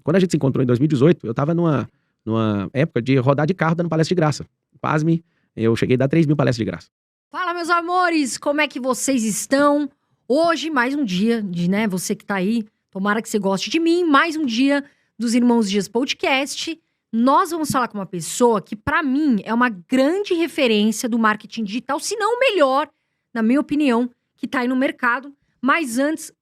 Quando a gente se encontrou em 2018, eu tava numa época de rodar de carro dando palestra de graça. Pasme, eu cheguei a dar 3 mil palestras de graça. Fala, meus amores, como é que vocês estão? Hoje, mais um dia de, né, você que tá aí, tomara que você goste de mim, mais um dia dos Irmãos Dias Podcast. Nós vamos falar com uma pessoa que, pra mim, é uma grande referência do marketing digital, se não o melhor, na minha opinião, que tá aí no mercado. Mas antes,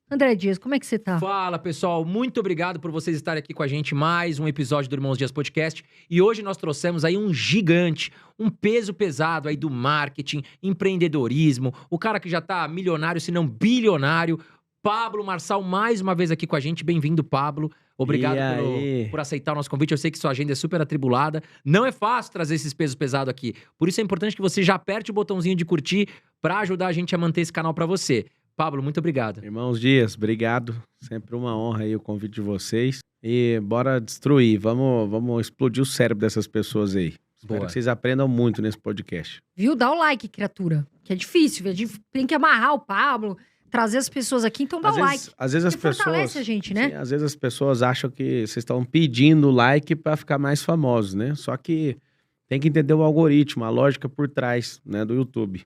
André Dias, como é que você tá? Fala, pessoal. Muito obrigado por vocês estarem aqui com a gente. Mais um episódio do Irmãos Dias Podcast. E hoje nós trouxemos aí um gigante, um peso pesado aí do marketing, empreendedorismo, o cara que já tá milionário, se não bilionário, Pablo Marçal, mais uma vez aqui com a gente. Bem-vindo, Pablo. Obrigado por aceitar o nosso convite. Eu sei que sua agenda é super atribulada. Não é fácil trazer esses pesos pesados aqui. Por isso é importante que você já aperte o botãozinho de curtir para ajudar a gente a manter esse canal para você. Pablo, muito obrigado. Irmãos Dias, obrigado. Sempre uma honra aí o convite de vocês. E bora destruir, vamos explodir o cérebro dessas pessoas aí. Espero que vocês aprendam muito nesse podcast. Viu? Dá o like, criatura. Que é difícil, tem que amarrar o Pablo, trazer as pessoas aqui, então dá o like. Às vezes as pessoas fortalece a gente, né? Sim, às vezes as pessoas acham que vocês estão pedindo like para ficar mais famosos, né? Só que tem que entender o algoritmo, a lógica por trás, né, do YouTube.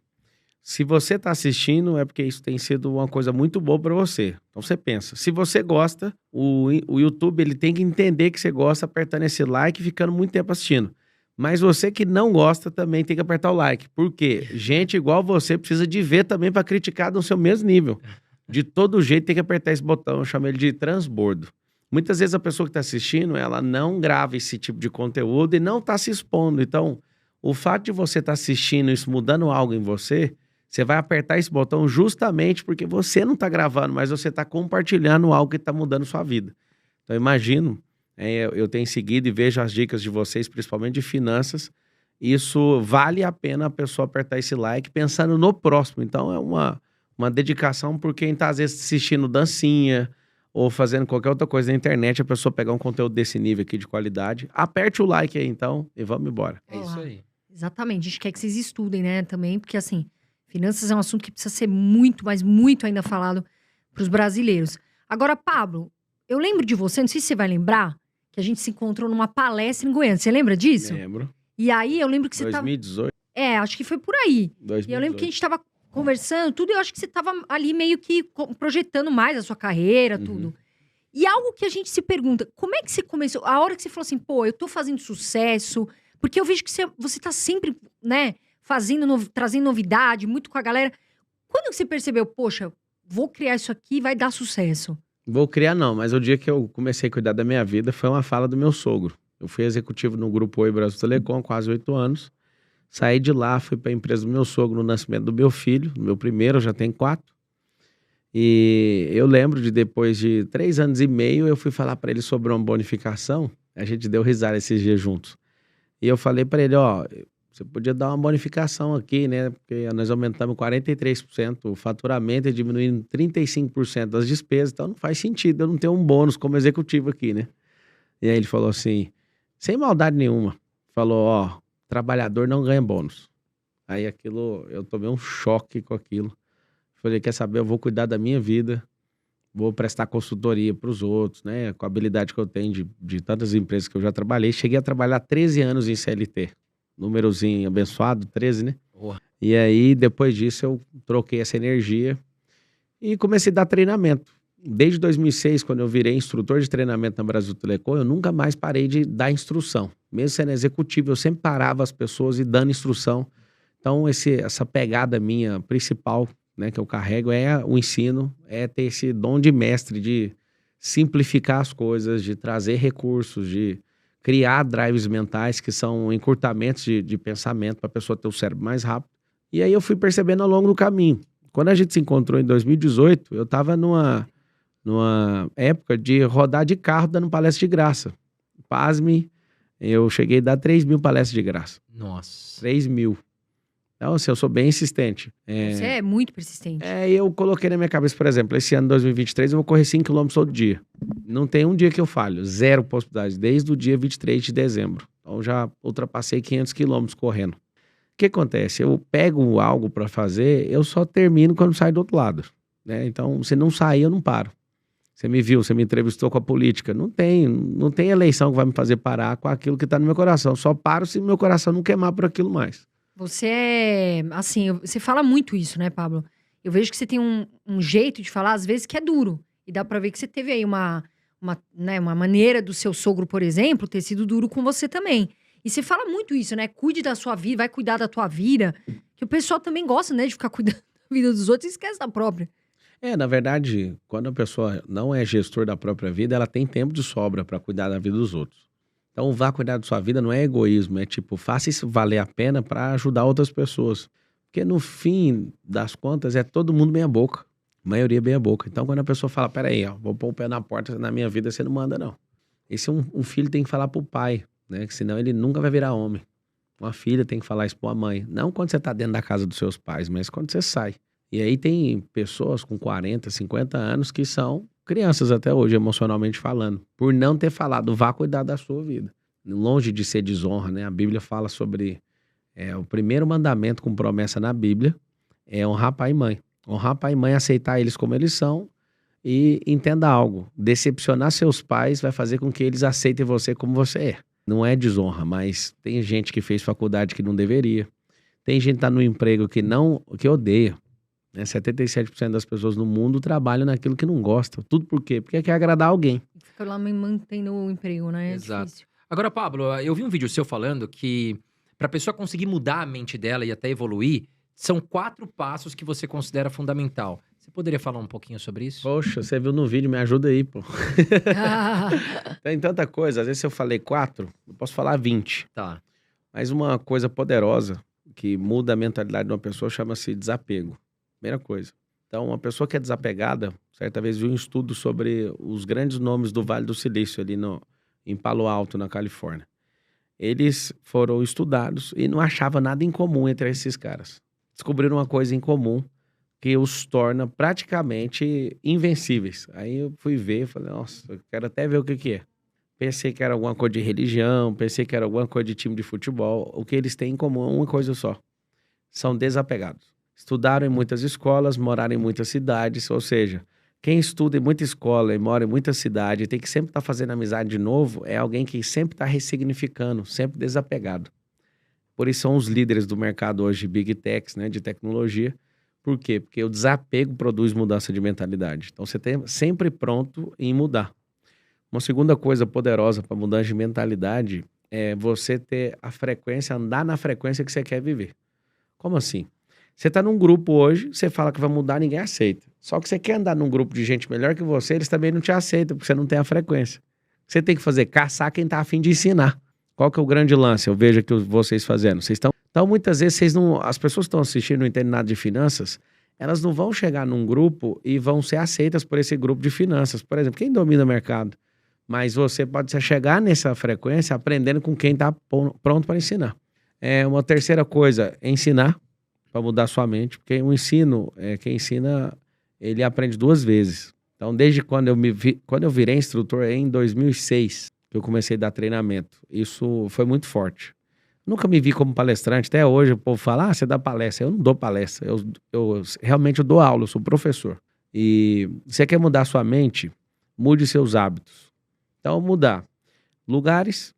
Se você está assistindo, é porque isso tem sido uma coisa muito boa para você. Então você pensa, se você gosta, o YouTube ele tem que entender que você gosta apertando esse like e ficando muito tempo assistindo. Mas você que não gosta também tem que apertar o like. Por quê? Gente igual você precisa de ver também para criticar no seu mesmo nível. De todo jeito tem que apertar esse botão, eu chamo ele de transbordo. Muitas vezes a pessoa que está assistindo, ela não grava esse tipo de conteúdo e não está se expondo. Então, o fato de você estar assistindo isso mudando algo em você, você vai apertar esse botão justamente porque você não está gravando, mas você está compartilhando algo que está mudando sua vida. Então, imagino, eu tenho seguido e vejo as dicas de vocês, principalmente de finanças. Isso vale a pena a pessoa apertar esse like pensando no próximo. Então, é uma dedicação por quem está, às vezes, assistindo dancinha ou fazendo qualquer outra coisa na internet, a pessoa pegar um conteúdo desse nível aqui de qualidade. Aperte o like aí, então, e vamos embora. É isso aí. Exatamente. A gente quer que vocês estudem, né, também, porque, assim, finanças é um assunto que precisa ser muito, mas muito ainda falado para os brasileiros. Agora, Pablo, eu lembro de você, não sei se você vai lembrar, que a gente se encontrou numa palestra em Goiânia. Você lembra disso? Lembro. E aí, eu lembro que você 2018. acho que foi por aí. 2018. E eu lembro que a gente tava conversando, tudo, e eu acho que você tava ali meio que projetando mais a sua carreira, tudo. E algo que a gente se pergunta, como é que você começou? A hora que você falou assim, pô, eu tô fazendo sucesso, porque eu vejo que você tá sempre, né, trazendo novidade, muito com a galera. Quando você percebeu, poxa, vou criar isso aqui, vai dar sucesso? Vou criar não, mas o dia que eu comecei a cuidar da minha vida foi uma fala do meu sogro. Eu fui executivo no Grupo Oi Brasil Telecom há quase 8 anos. Saí de lá, fui para a empresa do meu sogro no nascimento do meu filho, meu primeiro, eu já tenho 4. E eu lembro de depois de 3 anos e meio, eu fui falar para ele sobre uma bonificação. A gente deu risada esses dias juntos. E eu falei para ele, ó, você podia dar uma bonificação aqui, né? Porque nós aumentamos 43% o faturamento e diminuindo 35% das despesas, então não faz sentido eu não ter um bônus como executivo aqui, né? E aí ele falou assim, sem maldade nenhuma, falou, ó, trabalhador não ganha bônus. Aí aquilo, eu tomei um choque com aquilo. Falei, quer saber, eu vou cuidar da minha vida, vou prestar consultoria para os outros, né? Com a habilidade que eu tenho de tantas empresas que eu já trabalhei. Cheguei a trabalhar 13 anos em CLT. Númerozinho abençoado, 13, né? E aí, depois disso, eu troquei essa energia e comecei a dar treinamento. Desde 2006, quando eu virei instrutor de treinamento na Brasil Telecom, eu nunca mais parei de dar instrução. Mesmo sendo executivo, eu sempre parava as pessoas e dando instrução. Então, essa pegada minha principal, né, que eu carrego, é o ensino, é ter esse dom de mestre, de simplificar as coisas, de trazer recursos, de criar drives mentais, que são encurtamentos de pensamento para a pessoa ter o cérebro mais rápido. E aí eu fui percebendo ao longo do caminho. Quando a gente se encontrou em 2018, eu estava numa época de rodar de carro dando palestra de graça. Pasme, eu cheguei a dar 3 mil palestras de graça. Nossa. 3 mil. Então, assim, eu sou bem insistente. Você é muito persistente. Eu coloquei na minha cabeça, por exemplo, esse ano 2023 eu vou correr 5 km todo dia. Não tem um dia que eu falho, 0 possibilidades, desde o dia 23 de dezembro. Então, já ultrapassei 500 km correndo. O que acontece? Eu pego algo para fazer, eu só termino quando saio do outro lado, né? Então, se não sair, eu não paro. Você me viu, você me entrevistou com a política. Não tem eleição que vai me fazer parar com aquilo que tá no meu coração. Só paro se meu coração não queimar por aquilo mais. Você é, assim, você fala muito isso, né, Pablo? Eu vejo que você tem um jeito de falar, às vezes, que é duro. E dá pra ver que você teve aí uma maneira do seu sogro, por exemplo, ter sido duro com você também. E você fala muito isso, né? Cuide da sua vida, vai cuidar da tua vida. Que o pessoal também gosta, né, de ficar cuidando da vida dos outros e esquece da própria. Na verdade, quando a pessoa não é gestor da própria vida, ela tem tempo de sobra para cuidar da vida dos outros. Então, vá cuidar da sua vida não é egoísmo, é tipo, faça isso valer a pena para ajudar outras pessoas. Porque no fim das contas, é todo mundo meia boca. A maioria meia boca. Então, quando a pessoa fala, peraí, ó, vou pôr o pé na porta, na minha vida você não manda, não. Esse um filho tem que falar pro pai, né? Que senão ele nunca vai virar homem. Uma filha tem que falar isso pra mãe. Não quando você tá dentro da casa dos seus pais, mas quando você sai. E aí tem pessoas com 40, 50 anos que são crianças até hoje, emocionalmente falando. Por não ter falado, vá cuidar da sua vida. Longe de ser desonra, né? A Bíblia fala sobre... o primeiro mandamento com promessa na Bíblia é honrar pai e mãe. Honrar pai e mãe, aceitar eles como eles são e entenda algo. Decepcionar seus pais vai fazer com que eles aceitem você como você é. Não é desonra, mas tem gente que fez faculdade que não deveria. Tem gente que tá no emprego que odeia. 77% das pessoas no mundo trabalham naquilo que não gostam. Tudo por quê? Porque quer agradar alguém. Fica lá me mantendo o emprego, né? É Exato. difícil. Agora, Pablo, eu vi um vídeo seu falando que para a pessoa conseguir mudar a mente dela e até evoluir, são 4 passos que você considera fundamental. Você poderia falar um pouquinho sobre isso? Poxa, você viu no vídeo, me ajuda aí, pô. Tem tanta coisa. Às vezes se eu falei 4, eu posso falar 20. Tá. Mas uma coisa poderosa que muda a mentalidade de uma pessoa chama-se desapego. Primeira coisa. Então, uma pessoa que é desapegada, certa vez vi um estudo sobre os grandes nomes do Vale do Silício, ali em Palo Alto, na Califórnia. Eles foram estudados e não achavam nada em comum entre esses caras. Descobriram uma coisa em comum que os torna praticamente invencíveis. Aí eu fui ver e falei, nossa, eu quero até ver o que é. Pensei que era alguma coisa de religião, pensei que era alguma coisa de time de futebol. O que eles têm em comum é uma coisa só. São desapegados. Estudaram em muitas escolas, moraram em muitas cidades, ou seja, quem estuda em muita escola e mora em muita cidade e tem que sempre estar fazendo amizade de novo, é alguém que sempre está ressignificando, sempre desapegado. Por isso são os líderes do mercado hoje, Big Techs, né, de tecnologia. Por quê? Porque o desapego produz mudança de mentalidade. Então você tem sempre pronto em mudar. Uma segunda coisa poderosa para mudança de mentalidade é você ter a frequência, andar na frequência que você quer viver. Como assim? Você está num grupo hoje, você fala que vai mudar, ninguém aceita. Só que você quer andar num grupo de gente melhor que você, eles também não te aceitam, porque você não tem a frequência. Você tem que fazer, caçar quem está a fim de ensinar. Qual que é o grande lance? Eu vejo aqui vocês fazendo. Vocês estão... Então, muitas vezes, as pessoas que estão assistindo, não entendem nada de finanças, elas não vão chegar num grupo e vão ser aceitas por esse grupo de finanças. Por exemplo, quem domina o mercado? Mas você pode chegar nessa frequência aprendendo com quem está pronto para ensinar. Uma terceira coisa, ensinar. Para mudar sua mente, porque o ensino, quem ensina, ele aprende 2 vezes. Então, desde quando eu virei instrutor em 2006, que eu comecei a dar treinamento, isso foi muito forte. Nunca me vi como palestrante, até hoje o povo fala, você dá palestra. Eu não dou palestra, eu realmente dou aula, eu sou professor. E você quer mudar sua mente, mude seus hábitos. Então, mudar. Lugares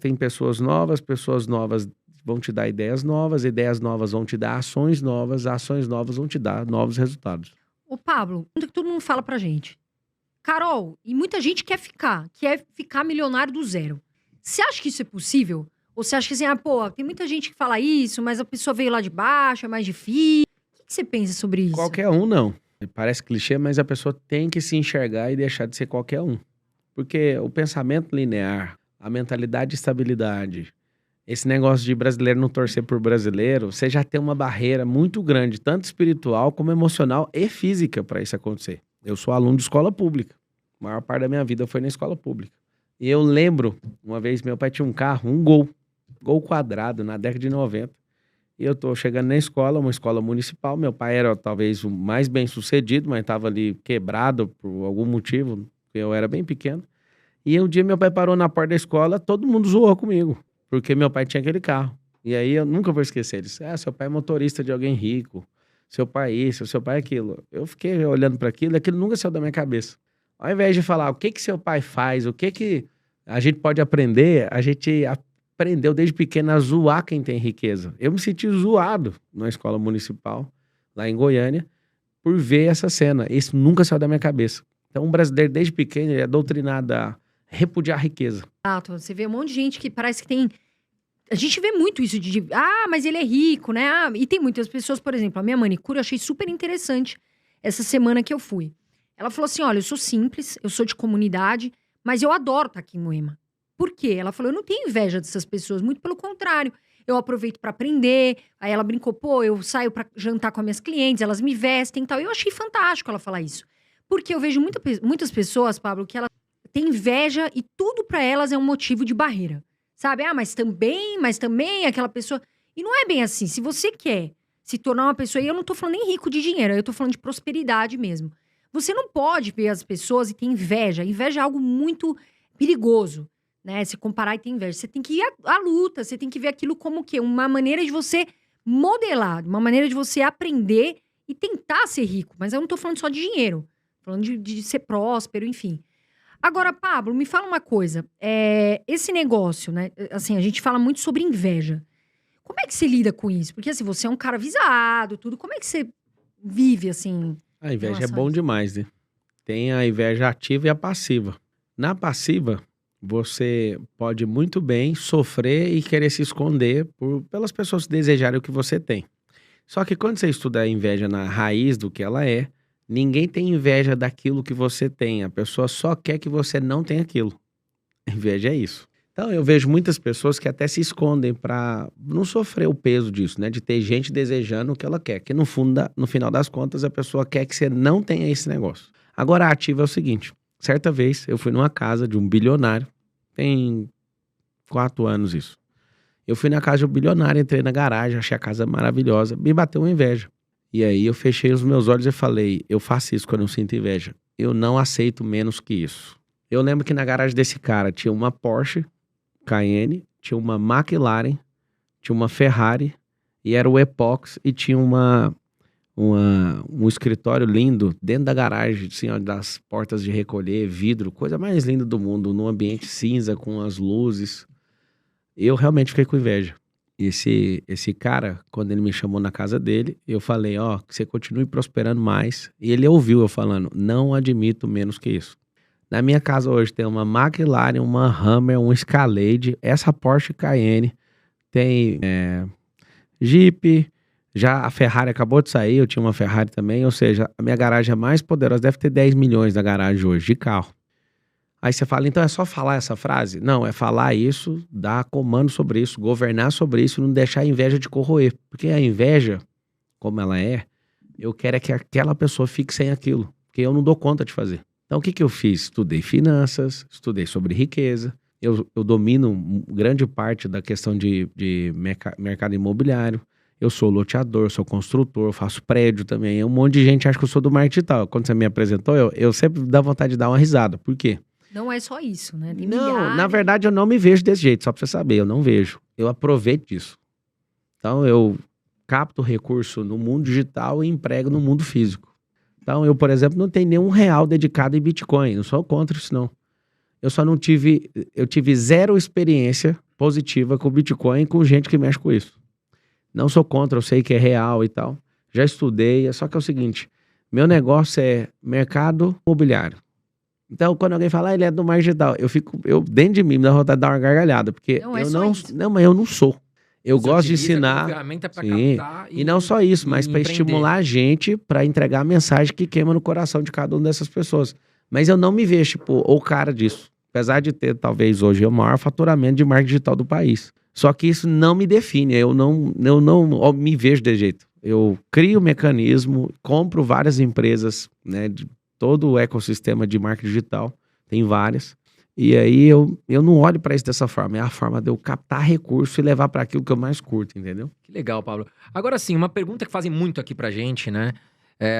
têm pessoas novas vão te dar ideias novas vão te dar ações novas vão te dar novos resultados. Ô, Pablo, que todo mundo fala pra gente. Carol, e muita gente quer ficar milionário do zero. Você acha que isso é possível? Ou você acha que assim, tem muita gente que fala isso, mas a pessoa veio lá de baixo, é mais difícil. O que você pensa sobre isso? Qualquer um, não. Parece clichê, mas a pessoa tem que se enxergar e deixar de ser qualquer um. Porque o pensamento linear, a mentalidade de estabilidade, esse negócio de brasileiro não torcer por brasileiro, você já tem uma barreira muito grande, tanto espiritual como emocional e física para isso acontecer. Eu sou aluno de escola pública. A maior parte da minha vida foi na escola pública. E eu lembro, uma vez meu pai tinha um carro, um Gol quadrado, na década de 90. E eu tô chegando na escola, uma escola municipal. Meu pai era talvez o mais bem sucedido, mas estava ali quebrado por algum motivo, porque eu era bem pequeno. E um dia meu pai parou na porta da escola, todo mundo zoou comigo. Porque meu pai tinha aquele carro. E aí eu nunca vou esquecer. Ele disse, seu pai é motorista de alguém rico. Seu pai isso, seu pai aquilo. Eu fiquei olhando para aquilo, aquilo nunca saiu da minha cabeça. Ao invés de falar o que que seu pai faz, o que que a gente pode aprender, a gente aprendeu desde pequeno a zoar quem tem riqueza. Eu me senti zoado na escola municipal, lá em Goiânia, por ver essa cena. Isso nunca saiu da minha cabeça. Então, um brasileiro, desde pequeno, ele é doutrinado a repudiar a riqueza. Exato. Você vê um monte de gente que parece que tem... A gente vê muito isso mas ele é rico, né? E tem muitas pessoas, por exemplo, a minha manicure, eu achei super interessante essa semana que eu fui. Ela falou assim, olha, eu sou simples, eu sou de comunidade, mas eu adoro estar aqui em Moema. Por quê? Ela falou, eu não tenho inveja dessas pessoas, muito pelo contrário. Eu aproveito para aprender. Aí ela brincou, pô, eu saio para jantar com as minhas clientes, elas me vestem e tal. Eu achei fantástico ela falar isso. Porque eu vejo muitas pessoas, Pablo, que elas têm inveja e tudo para elas é um motivo de barreira. Sabe? Mas também aquela pessoa... E não é bem assim. Se você quer se tornar uma pessoa... E eu não tô falando nem rico de dinheiro, eu tô falando de prosperidade mesmo. Você não pode ver as pessoas e ter inveja. Inveja é algo muito perigoso, né? Se comparar e ter inveja. Você tem que ir à luta, você tem que ver aquilo como o quê? Uma maneira de você modelar, uma maneira de você aprender e tentar ser rico. Mas eu não tô falando só de dinheiro. Tô falando de ser próspero, enfim. Agora, Pablo, me fala uma coisa. Esse negócio, né? Assim, a gente fala muito sobre inveja. Como é que você lida com isso? Porque, assim, você é um cara avisado, tudo. Como é que você vive, assim... A inveja é bom demais, né? Tem a inveja ativa e a passiva. Na passiva, você pode muito bem sofrer e querer se esconder pelas pessoas que desejarem o que você tem. Só que quando você estuda a inveja na raiz do que ela é, ninguém tem inveja daquilo que você tem. A pessoa só quer que você não tenha aquilo. A inveja é isso. Então eu vejo muitas pessoas que até se escondem para não sofrer o peso disso, né? De ter gente desejando o que ela quer. Que no final das contas a pessoa quer que você não tenha esse negócio. Agora a ativa é o seguinte. Certa vez eu fui numa casa de um bilionário. Tem 4 anos isso. Eu fui na casa de um bilionário, entrei na garagem, achei a casa maravilhosa. Me bateu uma inveja. E aí eu fechei os meus olhos e falei, eu faço isso quando eu sinto inveja. Eu não aceito menos que isso. Eu lembro que na garagem desse cara tinha uma Porsche Cayenne, tinha uma McLaren, tinha uma Ferrari, e era o Epox, e tinha um escritório lindo dentro da garagem, assim, ó, das portas de recolher, vidro, coisa mais linda do mundo, num ambiente cinza, com as luzes. Eu realmente fiquei com inveja. Esse cara, quando ele me chamou na casa dele, eu falei, ó, que você continue prosperando mais. E ele ouviu eu falando, não admito menos que isso. Na minha casa hoje tem uma McLaren, uma Hummer, um Escalade, essa Porsche Cayenne, tem Jeep, já a Ferrari acabou de sair, eu tinha uma Ferrari também, ou seja, a minha garagem é mais poderosa, deve ter 10 milhões da garagem hoje, de carro. Aí você fala, então é só falar essa frase? Não, é falar isso, dar comando sobre isso, governar sobre isso, não deixar a inveja de corroer. Porque a inveja, como ela é, eu quero é que aquela pessoa fique sem aquilo, porque eu não dou conta de fazer. Então o que eu fiz? Estudei finanças, estudei sobre riqueza, eu domino grande parte da questão de mercado imobiliário, eu sou loteador, sou construtor, faço prédio também, um monte de gente acha que eu sou do marketing digital. Quando você me apresentou, eu sempre dá vontade de dar uma risada. Por quê? Não é só isso, né? Tem Não, milhares. na verdade eu não me vejo desse jeito, só pra você saber, eu não vejo. Eu aproveito disso. Então eu capto recurso no mundo digital e emprego no mundo físico. Então eu, por exemplo, não tenho nenhum real dedicado em Bitcoin, não sou contra isso não. Eu tive zero experiência positiva com Bitcoin e com gente que mexe com isso. Não sou contra, eu sei que é real e tal. Já estudei, só que é o seguinte, meu negócio é mercado imobiliário. Então, quando alguém fala, ele é do marketing digital, eu dentro de mim me dá vontade de dar uma gargalhada, porque mas eu não sou. Eu gosto de ensinar, ferramenta pra sim, captar e não só isso, mas para estimular a gente, para entregar a mensagem que queima no coração de cada uma dessas pessoas. Mas eu não me vejo, tipo, o cara disso. Apesar de ter, talvez, hoje, o maior faturamento de marketing digital do país. Só que isso não me define, eu não me vejo desse jeito. Eu crio mecanismo, compro várias empresas, né, de todo o ecossistema de marketing digital, tem várias. E aí eu não olho para isso dessa forma, é a forma de eu captar recurso e levar para aquilo que eu mais curto, entendeu? Que legal, Pablo. Agora sim, uma pergunta que fazem muito aqui pra gente, né?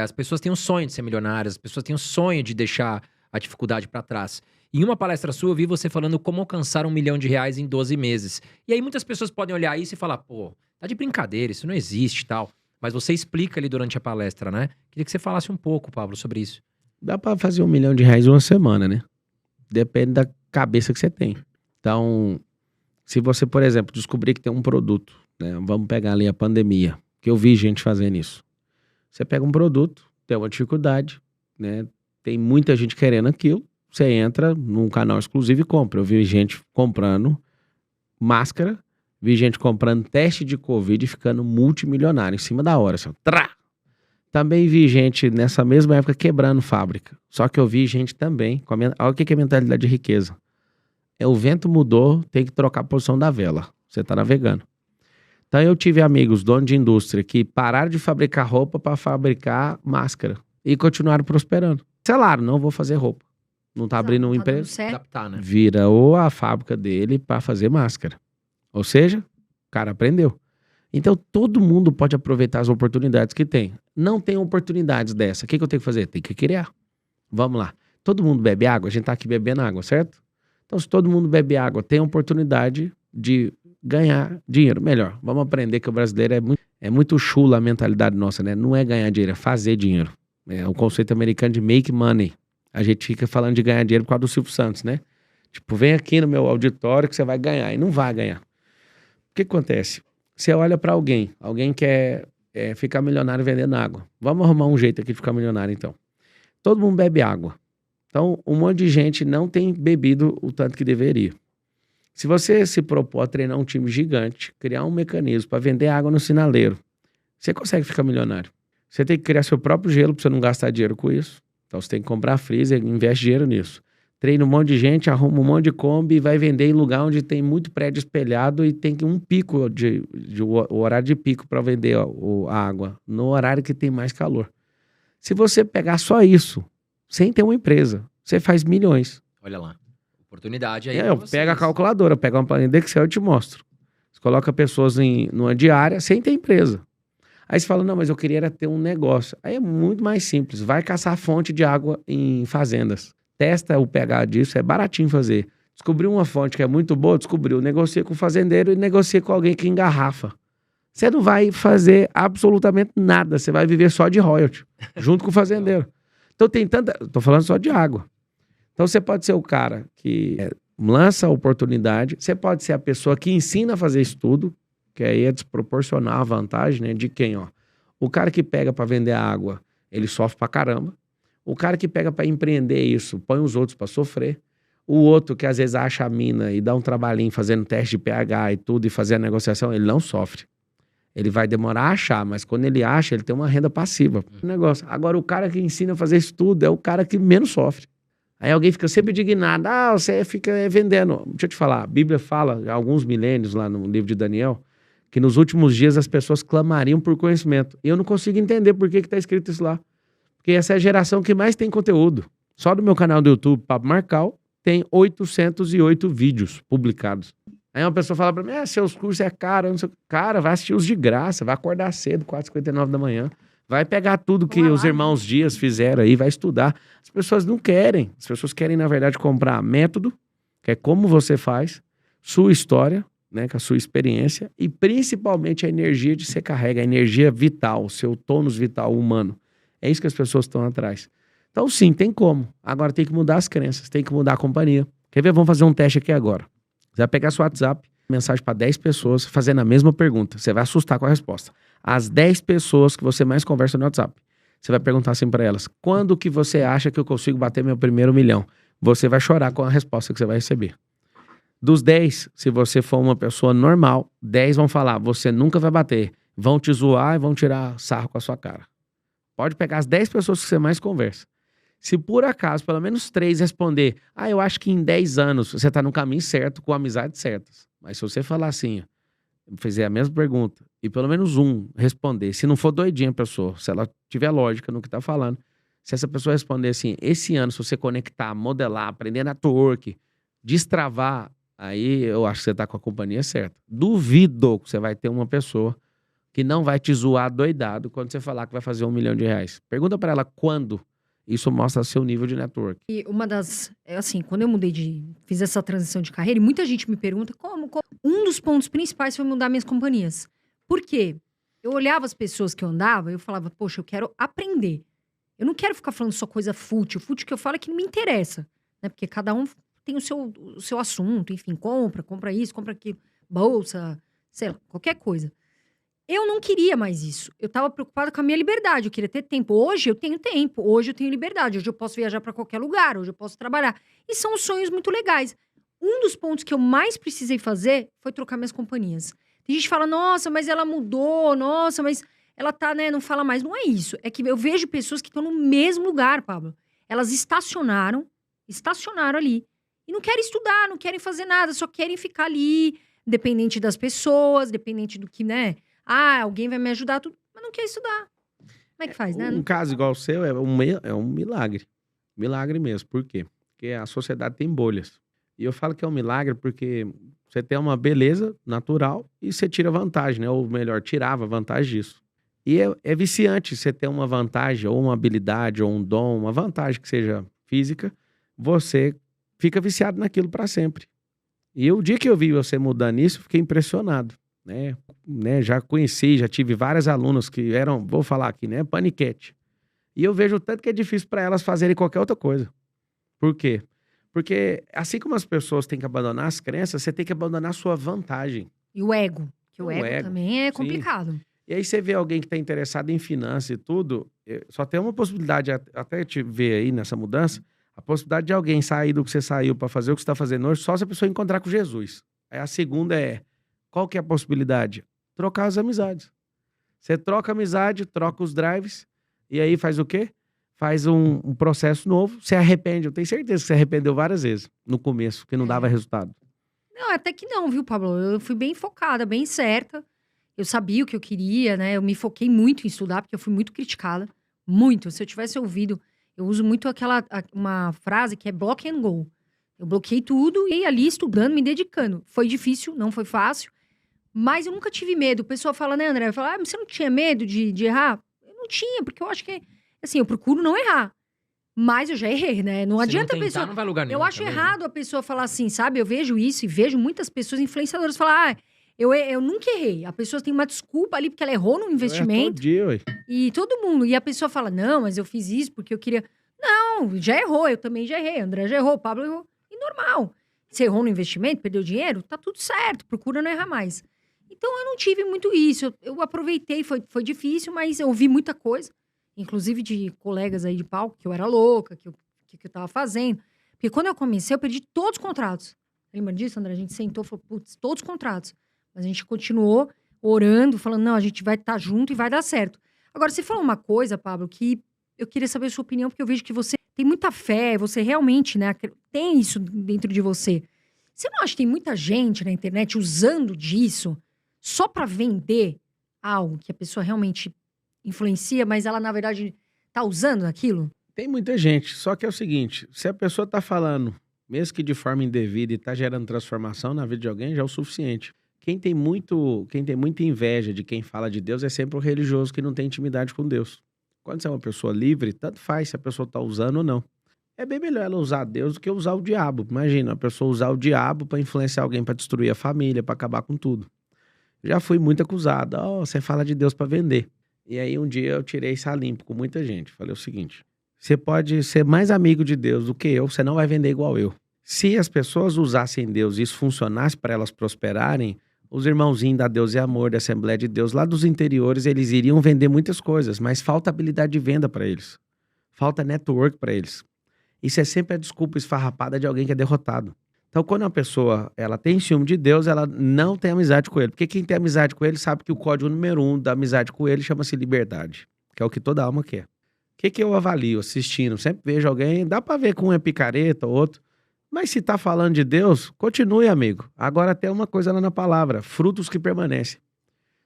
As pessoas têm um sonho de ser milionárias, as pessoas têm um sonho de deixar a dificuldade pra trás. Em uma palestra sua, eu vi você falando como alcançar R$1 milhão em 12 meses. E aí muitas pessoas podem olhar isso e falar, pô, tá de brincadeira, isso não existe e tal. Mas você explica ali durante a palestra, né? Queria que você falasse um pouco, Pablo, sobre isso. Dá pra fazer R$1 milhão em uma semana, né? Depende da cabeça que você tem. Então, se você, por exemplo, descobrir que tem um produto, né? Vamos pegar ali a pandemia, que eu vi gente fazendo isso. Você pega um produto, tem uma dificuldade, né? Tem muita gente querendo aquilo, você entra num canal exclusivo e compra. Eu vi gente comprando máscara, vi gente comprando teste de Covid e ficando multimilionário em cima da hora, assim, trá! Também vi gente nessa mesma época quebrando fábrica. Só que eu vi gente também, olha o que é mentalidade de riqueza. O vento mudou, tem que trocar a posição da vela. Você tá navegando. Então eu tive amigos, donos de indústria, que pararam de fabricar roupa para fabricar máscara. E continuaram prosperando. Cancelaram, não vou fazer roupa. Não tá abrindo uma empresa. Adaptar, né? Virou a fábrica dele para fazer máscara. Ou seja, o cara aprendeu. Então todo mundo pode aproveitar as oportunidades que tem. Não tem oportunidades dessa. O que eu tenho que fazer? Tem que criar. Vamos lá. Todo mundo bebe água? A gente tá aqui bebendo água, certo? Então se todo mundo bebe água, tem a oportunidade de ganhar dinheiro. Melhor, vamos aprender que o brasileiro é muito chula a mentalidade nossa, né? Não é ganhar dinheiro, é fazer dinheiro. É o conceito americano de make money. A gente fica falando de ganhar dinheiro por causa do Silvio Santos, né? Tipo, vem aqui no meu auditório que você vai ganhar. E não vai ganhar. O que acontece? Você olha pra alguém quer ficar milionário vendendo água. Vamos arrumar um jeito aqui de ficar milionário, então. Todo mundo bebe água. Então, um monte de gente não tem bebido o tanto que deveria. Se você se propor a treinar um time gigante, criar um mecanismo para vender água no sinaleiro, você consegue ficar milionário. Você tem que criar seu próprio gelo para você não gastar dinheiro com isso. Então você tem que comprar freezer e investe dinheiro nisso. Treina um monte de gente, arruma um monte de Kombi e vai vender em lugar onde tem muito prédio espelhado e tem um pico, o horário de pico para vender a água, no horário que tem mais calor. Se você pegar só isso, sem ter uma empresa, você faz milhões. Olha lá. Oportunidade aí. Eu pego a calculadora, pego uma planilha de Excel e te mostro. Você coloca pessoas numa diária sem ter empresa. Aí você fala, não, mas eu queria era ter um negócio. Aí é muito mais simples. Vai caçar fonte de água em fazendas. Testa o pH disso, é baratinho fazer. Descobriu uma fonte que é muito boa, descobriu. Negocia com o fazendeiro e negocia com alguém que engarrafa. Você não vai fazer absolutamente nada. Você vai viver só de royalty, junto com o fazendeiro. Então tem tanta... Tô falando só de água. Então você pode ser o cara que lança a oportunidade, você pode ser a pessoa que ensina a fazer estudo, que aí é desproporcional a vantagem, né? De quem, ó? O cara que pega para vender água, ele sofre pra caramba. O cara que pega para empreender isso, põe os outros para sofrer. O outro que às vezes acha a mina e dá um trabalhinho fazendo teste de pH e tudo e fazer a negociação, ele não sofre. Ele vai demorar a achar, mas quando ele acha, ele tem uma renda passiva. Negócio. Agora o cara que ensina a fazer estudo é o cara que menos sofre. Aí alguém fica sempre indignado. Ah, você fica vendendo. Deixa eu te falar, a Bíblia fala, há alguns milênios lá no livro de Daniel, que nos últimos dias as pessoas clamariam por conhecimento. E eu não consigo entender por que está escrito isso lá. Porque essa é a geração que mais tem conteúdo. Só do meu canal do YouTube, Papo Marcal, tem 808 vídeos publicados. Aí uma pessoa fala pra mim, seus cursos é caro. Não sei... Cara, vai assistir os de graça, vai acordar cedo, 4h59 da manhã. Vai pegar tudo que os irmãos Dias fizeram aí, vai estudar. As pessoas não querem. As pessoas querem, na verdade, comprar método, que é como você faz, sua história, né, com a sua experiência, e principalmente a energia que você carrega, a energia vital, o seu tônus vital humano. É isso que as pessoas estão atrás. Então, sim, tem como. Agora tem que mudar as crenças, tem que mudar a companhia. Quer ver? Vamos fazer um teste aqui agora. Você vai pegar seu WhatsApp, mensagem para 10 pessoas, fazendo a mesma pergunta. Você vai assustar com a resposta. As 10 pessoas que você mais conversa no WhatsApp. Você vai perguntar assim para elas, quando que você acha que eu consigo bater meu primeiro 1 milhão? Você vai chorar com a resposta que você vai receber. Dos 10, se você for uma pessoa normal, 10 vão falar, você nunca vai bater. Vão te zoar e vão tirar sarro com a sua cara. Pode pegar as 10 pessoas que você mais conversa. Se por acaso, pelo menos 3 responder, eu acho que em 10 anos você tá no caminho certo, com amizades certas. Mas se você falar assim, fizer a mesma pergunta, e pelo menos um responder, se não for doidinha a pessoa, se ela tiver lógica no que tá falando, se essa pessoa responder assim, esse ano, se você conectar, modelar, aprender network, destravar, aí eu acho que você tá com a companhia certa. Duvido que você vai ter uma pessoa que não vai te zoar doidado quando você falar que vai fazer R$1 milhão. Pergunta pra ela quando. Isso mostra seu nível de network. E uma das... Assim, quando eu fiz essa transição de carreira, e muita gente me pergunta como. Um dos pontos principais foi mudar minhas companhias. Por quê? Eu olhava as pessoas que eu andava e eu falava, poxa, eu quero aprender. Eu não quero ficar falando só coisa fútil. Fútil que eu falo é que não me interessa, né? Porque cada um tem o seu assunto, enfim, compra isso, compra aquilo, bolsa, sei lá, qualquer coisa. Eu não queria mais isso. Eu tava preocupada com a minha liberdade. Eu queria ter tempo. Hoje eu tenho tempo. Hoje eu tenho liberdade. Hoje eu posso viajar pra qualquer lugar. Hoje eu posso trabalhar. E são sonhos muito legais. Um dos pontos que eu mais precisei fazer foi trocar minhas companhias. Tem gente que fala, nossa, mas ela mudou. Nossa, mas ela tá, né, não fala mais. Não é isso. É que eu vejo pessoas que estão no mesmo lugar, Pablo. Elas estacionaram ali. E não querem estudar, não querem fazer nada. Só querem ficar ali, dependente das pessoas, dependente do que, né... Ah, alguém vai me ajudar, tudo, mas não quer estudar. Como é que faz, né? Um caso igual o seu é um milagre. Milagre mesmo. Por quê? Porque a sociedade tem bolhas. E eu falo que é um milagre porque você tem uma beleza natural e você tira vantagem, né? Ou melhor, tirava vantagem disso. E é viciante você ter uma vantagem, ou uma habilidade, ou um dom, uma vantagem que seja física, você fica viciado naquilo para sempre. E o dia que eu vi você mudando isso, eu fiquei impressionado. Né, já conheci, já tive várias alunas que eram, vou falar aqui, né, paniquete. E eu vejo o tanto que é difícil para elas fazerem qualquer outra coisa. Por quê? Porque assim como as pessoas têm que abandonar as crenças, você tem que abandonar a sua vantagem. E o ego, que o ego também é sim. complicado. E aí você vê alguém que está interessado em finanças e tudo, só tem uma possibilidade, até te ver aí nessa mudança, a possibilidade de alguém sair do que você saiu para fazer o que você está fazendo hoje, só se a pessoa encontrar com Jesus. Aí a segunda é, qual que é a possibilidade? Trocar as amizades. Você troca a amizade, troca os drives, e aí faz o quê? Faz um processo novo, se arrepende. Eu tenho certeza que se arrependeu várias vezes no começo, que não dava resultado. Não, até que não, viu, Pablo? Eu fui bem focada, bem certa. Eu sabia o que eu queria, né? Eu me foquei muito em estudar, porque eu fui muito criticada. Muito. Se eu tivesse ouvido, eu uso muito uma frase que é block and go. Eu bloqueei tudo e ia ali estudando, me dedicando. Foi difícil, não foi fácil. Mas eu nunca tive medo. O pessoal fala, né, André? Fala, mas você não tinha medo de errar? Eu não tinha, porque eu acho que, assim, eu procuro não errar. Mas eu já errei, né? Não adianta a pessoa... não vai lugar nenhum Eu acho também, errado a pessoa falar assim, sabe? Eu vejo isso e vejo muitas pessoas influenciadoras falar, eu nunca errei. A pessoa tem uma desculpa ali porque ela errou no investimento. Todo dia, ué. E todo mundo. E a pessoa fala, não, mas eu fiz isso porque eu queria... Não, já errou. Eu também já errei. André já errou, o Pablo errou. E normal. Você errou no investimento, perdeu dinheiro, tá tudo certo. Procura não errar mais. Então, eu não tive muito isso. Eu aproveitei, foi difícil, mas eu ouvi muita coisa. Inclusive de colegas aí de palco, que eu era louca, que eu tava fazendo. Porque quando eu comecei, eu perdi todos os contratos. Lembra disso, André? A gente sentou e falou, putz, todos os contratos. Mas a gente continuou orando, falando, não, a gente vai estar junto e vai dar certo. Agora, você falou uma coisa, Pablo, que eu queria saber a sua opinião, porque eu vejo que você tem muita fé, você realmente, né, tem isso dentro de você. Você não acha que tem muita gente na internet usando disso só para vender algo que a pessoa realmente influencia, mas ela, na verdade, tá usando aquilo? Tem muita gente, só que é o seguinte, se a pessoa tá falando, mesmo que de forma indevida e tá gerando transformação na vida de alguém, já é o suficiente. Quem tem muita inveja de quem fala de Deus é sempre o religioso que não tem intimidade com Deus. Quando você é uma pessoa livre, tanto faz se a pessoa tá usando ou não. É bem melhor ela usar Deus do que usar o diabo. Imagina, a pessoa usar o diabo para influenciar alguém, para destruir a família, para acabar com tudo. Já fui muito acusado. Você fala de Deus para vender. E aí um dia eu tirei isso a limpo com muita gente. Falei o seguinte, você pode ser mais amigo de Deus do que eu, você não vai vender igual eu. Se as pessoas usassem Deus e isso funcionasse para elas prosperarem, os irmãozinhos da Deus e Amor, da Assembleia de Deus, lá dos interiores, eles iriam vender muitas coisas, mas falta habilidade de venda para eles. Falta network para eles. Isso é sempre a desculpa esfarrapada de alguém que é derrotado. Então, quando uma pessoa ela tem ciúme de Deus, ela não tem amizade com ele. Porque quem tem amizade com ele sabe que o código número 1 da amizade com ele chama-se liberdade, que é o que toda alma quer. O que eu avalio assistindo? Sempre vejo alguém, dá pra ver com um é picareta, outro. Mas se tá falando de Deus, continue, amigo. Agora tem uma coisa lá na palavra, frutos que permanecem.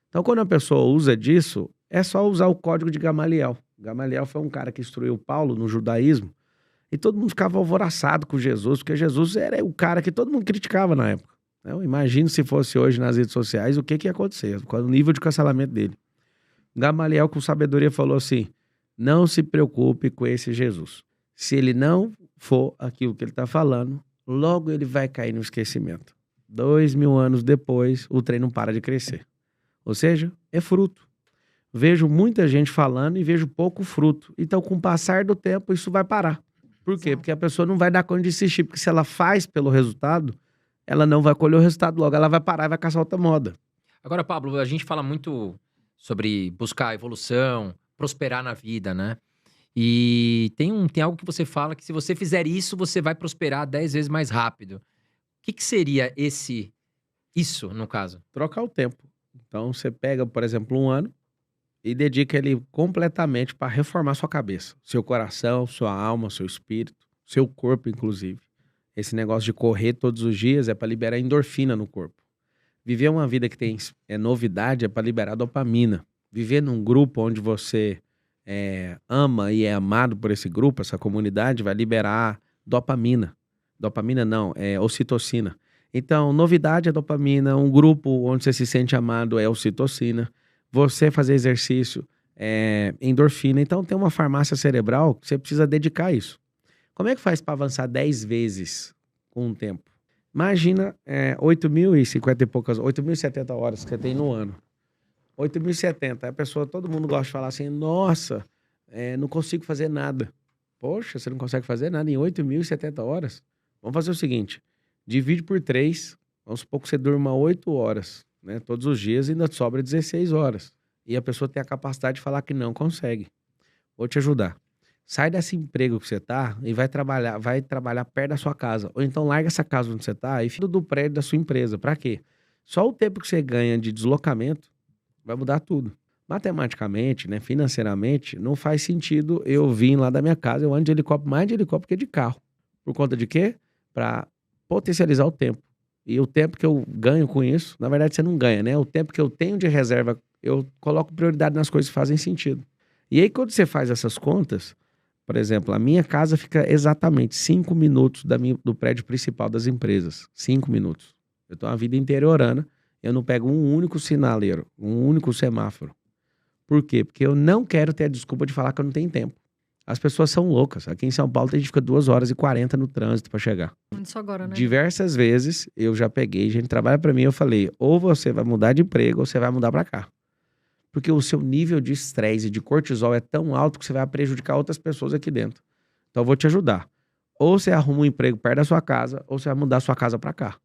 Então, quando a pessoa usa disso, é só usar o código de Gamaliel. Gamaliel foi um cara que instruiu Paulo no judaísmo. E todo mundo ficava alvoroçado com Jesus, porque Jesus era o cara que todo mundo criticava na época. Eu imagino se fosse hoje nas redes sociais, o que ia acontecer, qual o nível de cancelamento dele. Gamaliel, com sabedoria, falou assim, não se preocupe com esse Jesus. Se ele não for aquilo que ele está falando, logo ele vai cair no esquecimento. 2000 anos depois, o trem não para de crescer. Ou seja, é fruto. vejo muita gente falando e vejo pouco fruto. Então, com o passar do tempo, isso vai parar. Por quê? Porque a pessoa não vai dar conta de insistir. Porque se ela faz pelo resultado, ela não vai colher o resultado logo. Ela vai parar e vai caçar outra moda. Agora, Pablo, a gente fala muito sobre buscar evolução, prosperar na vida, né? E tem algo que você fala que se você fizer isso, você vai prosperar 10 vezes mais rápido. O que seria isso, no caso? Trocar o tempo. Então, você pega, por exemplo, um ano e dedica ele completamente para reformar sua cabeça. Seu coração, sua alma, seu espírito, seu corpo, inclusive. Esse negócio de correr todos os dias é para liberar endorfina no corpo. Viver uma vida que tem novidade é para liberar dopamina. Viver num grupo onde você ama e é amado por esse grupo, essa comunidade, vai liberar dopamina. Dopamina não, é ocitocina. Então, novidade é dopamina, um grupo onde você se sente amado é ocitocina. Você fazer exercício é endorfina. Então, tem uma farmácia cerebral que você precisa dedicar isso. Como é que faz para avançar 10 vezes com o tempo? Imagina 8.050 e poucas, 8.070 horas que você tem no ano. 8.070. A pessoa, todo mundo gosta de falar assim, nossa, não consigo fazer nada. Poxa, você não consegue fazer nada em 8.070 horas? Vamos fazer o seguinte, divide por 3, vamos supor que você durma 8 horas, né? Todos os dias ainda sobra 16 horas. E a pessoa tem a capacidade de falar que não consegue. Vou te ajudar. Sai desse emprego que você tá e vai trabalhar perto da sua casa. Ou então larga essa casa onde você tá e fica do prédio da sua empresa. Pra quê? Só o tempo que você ganha de deslocamento vai mudar tudo. Matematicamente, né, financeiramente, não faz sentido eu vir lá da minha casa, eu ando de helicóptero, mais de helicóptero que de carro. Por conta de quê? Para potencializar o tempo. E o tempo que eu ganho com isso, na verdade você não ganha, né? O tempo que eu tenho de reserva, eu coloco prioridade nas coisas que fazem sentido. E aí quando você faz essas contas, por exemplo, a minha casa fica exatamente 5 minutos do prédio principal das empresas. 5 minutos. Eu tô uma vida interiorana, eu não pego um único sinaleiro, um único semáforo. Por quê? Porque eu não quero ter a desculpa de falar que eu não tenho tempo. As pessoas são loucas. Aqui em São Paulo a gente fica 2h40 no trânsito para chegar. Isso agora, né? Diversas vezes eu já peguei, gente trabalha para mim, eu falei, ou você vai mudar de emprego ou você vai mudar para cá. Porque o seu nível de estresse e de cortisol é tão alto que você vai prejudicar outras pessoas aqui dentro. Então eu vou te ajudar. Ou você arruma um emprego perto da sua casa, ou você vai mudar a sua casa para cá.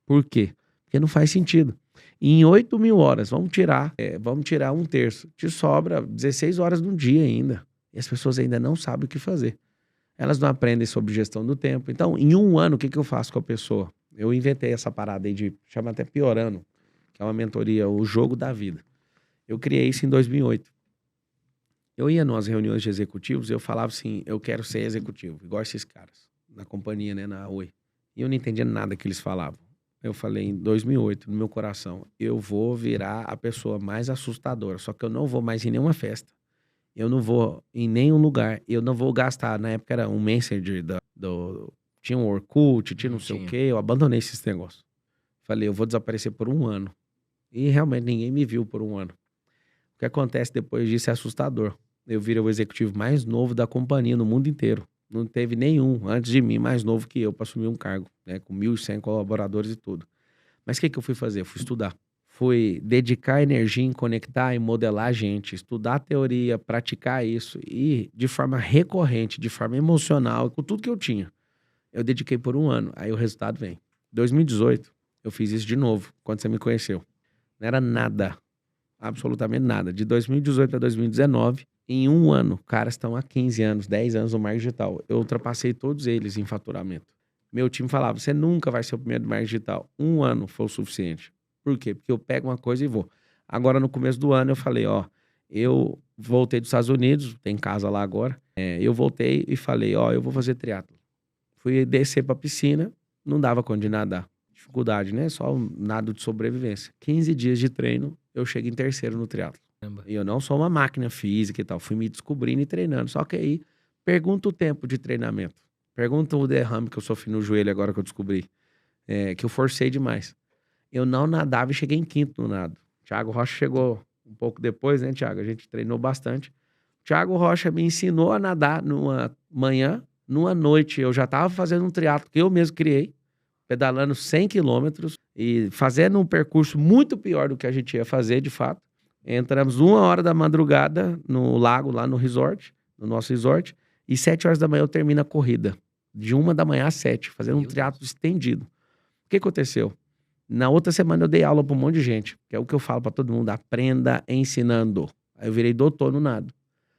Por quê? Porque não faz sentido. E em 8.000 horas, vamos tirar 1/3. Te sobra 16 horas no dia ainda. E as pessoas ainda não sabem o que fazer. Elas não aprendem sobre gestão do tempo. Então, em um ano, o que eu faço com a pessoa? Eu inventei essa parada aí chama até Piorando, que é uma mentoria, o jogo da vida. Eu criei isso em 2008. Eu ia nas reuniões de executivos e eu falava assim, eu quero ser executivo, igual esses caras, na companhia, né, na Oi. E eu não entendia nada que eles falavam. Eu falei em 2008, no meu coração, eu vou virar a pessoa mais assustadora, só que eu não vou mais em nenhuma festa. Eu não vou em nenhum lugar, eu não vou gastar, na época era um Messenger, tinha um Orkut, tinha não sei o quê, eu abandonei esses negócios. Falei, eu vou desaparecer por um ano. E realmente ninguém me viu por um ano. O que acontece depois disso é assustador. Eu virei o executivo mais novo da companhia no mundo inteiro. Não teve nenhum antes de mim mais novo que eu para assumir um cargo, né? Com 1.100 colaboradores e tudo. Mas o que eu fui fazer? Eu fui estudar. Fui dedicar energia em conectar e modelar a gente, estudar a teoria, praticar isso e de forma recorrente, de forma emocional, com tudo que eu tinha. Eu dediquei por um ano, aí o resultado vem. 2018, eu fiz isso de novo, quando você me conheceu. Não era nada, absolutamente nada. De 2018 a 2019, em um ano, caras estão há 15 anos, 10 anos no marketing digital. Eu ultrapassei todos eles em faturamento. Meu time falava, você nunca vai ser o primeiro do marketing digital. Um ano foi o suficiente. Por quê? Porque eu pego uma coisa e vou. Agora, no começo do ano, eu falei, eu voltei dos Estados Unidos, tem casa lá agora. Eu voltei e falei, eu vou fazer triatlo. Fui descer pra piscina, não dava conta de nadar. Dificuldade, né? Só um nado de sobrevivência. 15 dias de treino, eu chego em terceiro no triatlo. E eu não sou uma máquina física e tal. Fui me descobrindo e treinando. Só que aí, pergunta o tempo de treinamento. Pergunta o derrame que eu sofri no joelho agora que eu descobri. Que eu forcei demais. Eu não nadava e cheguei em quinto no nado. Thiago Rocha chegou um pouco depois, né, Thiago? A gente treinou bastante. Thiago Rocha me ensinou a nadar numa manhã, numa noite. Eu já estava fazendo um triatlo que eu mesmo criei, pedalando 100 quilômetros e fazendo um percurso muito pior do que a gente ia fazer, de fato. Entramos 1h da madrugada no lago, lá no resort, no nosso resort, e 7 horas da manhã eu termino a corrida. De 1 da manhã às 7, fazendo um Meu triatlo estendido. O que aconteceu? Na outra semana eu dei aula para um monte de gente, que é o que eu falo para todo mundo, aprenda ensinando. Aí eu virei doutor no nado.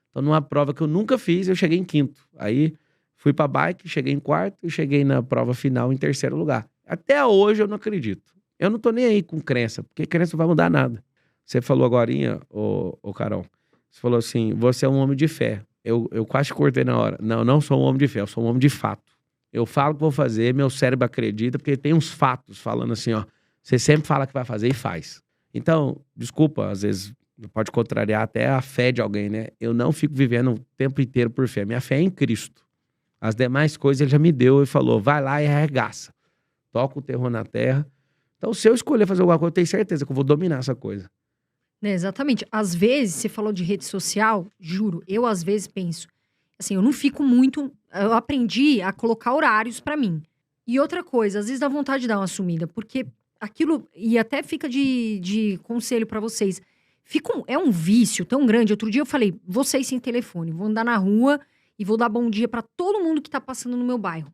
Então numa prova que eu nunca fiz, eu cheguei em 5º. Aí fui pra bike, cheguei em 4º e cheguei na prova final em 3º lugar. Até hoje eu não acredito. Eu não tô nem aí com crença, porque crença não vai mudar nada. Você falou agorinha, ô Carol, você falou assim, você é um homem de fé. Eu quase cortei na hora. Não sou um homem de fé, eu sou um homem de fato. Eu falo o que vou fazer, meu cérebro acredita, porque tem uns fatos falando assim, ó. Você sempre fala que vai fazer e faz. Então, desculpa, às vezes pode contrariar até a fé de alguém, né? Eu não fico vivendo o tempo inteiro por fé. Minha fé é em Cristo. As demais coisas ele já me deu e falou, vai lá e arregaça. Toca o terror na terra. Então, se eu escolher fazer alguma coisa, eu tenho certeza que eu vou dominar essa coisa. Exatamente. Às vezes, você falou de rede social, juro, eu às vezes penso, assim, eu não fico muito, eu aprendi a colocar horários pra mim. E outra coisa, às vezes dá vontade de dar uma sumida, porque aquilo, e até fica de conselho pra vocês, é um vício tão grande. Outro dia eu falei, vocês sem telefone, vou andar na rua e vou dar bom dia pra todo mundo que tá passando no meu bairro.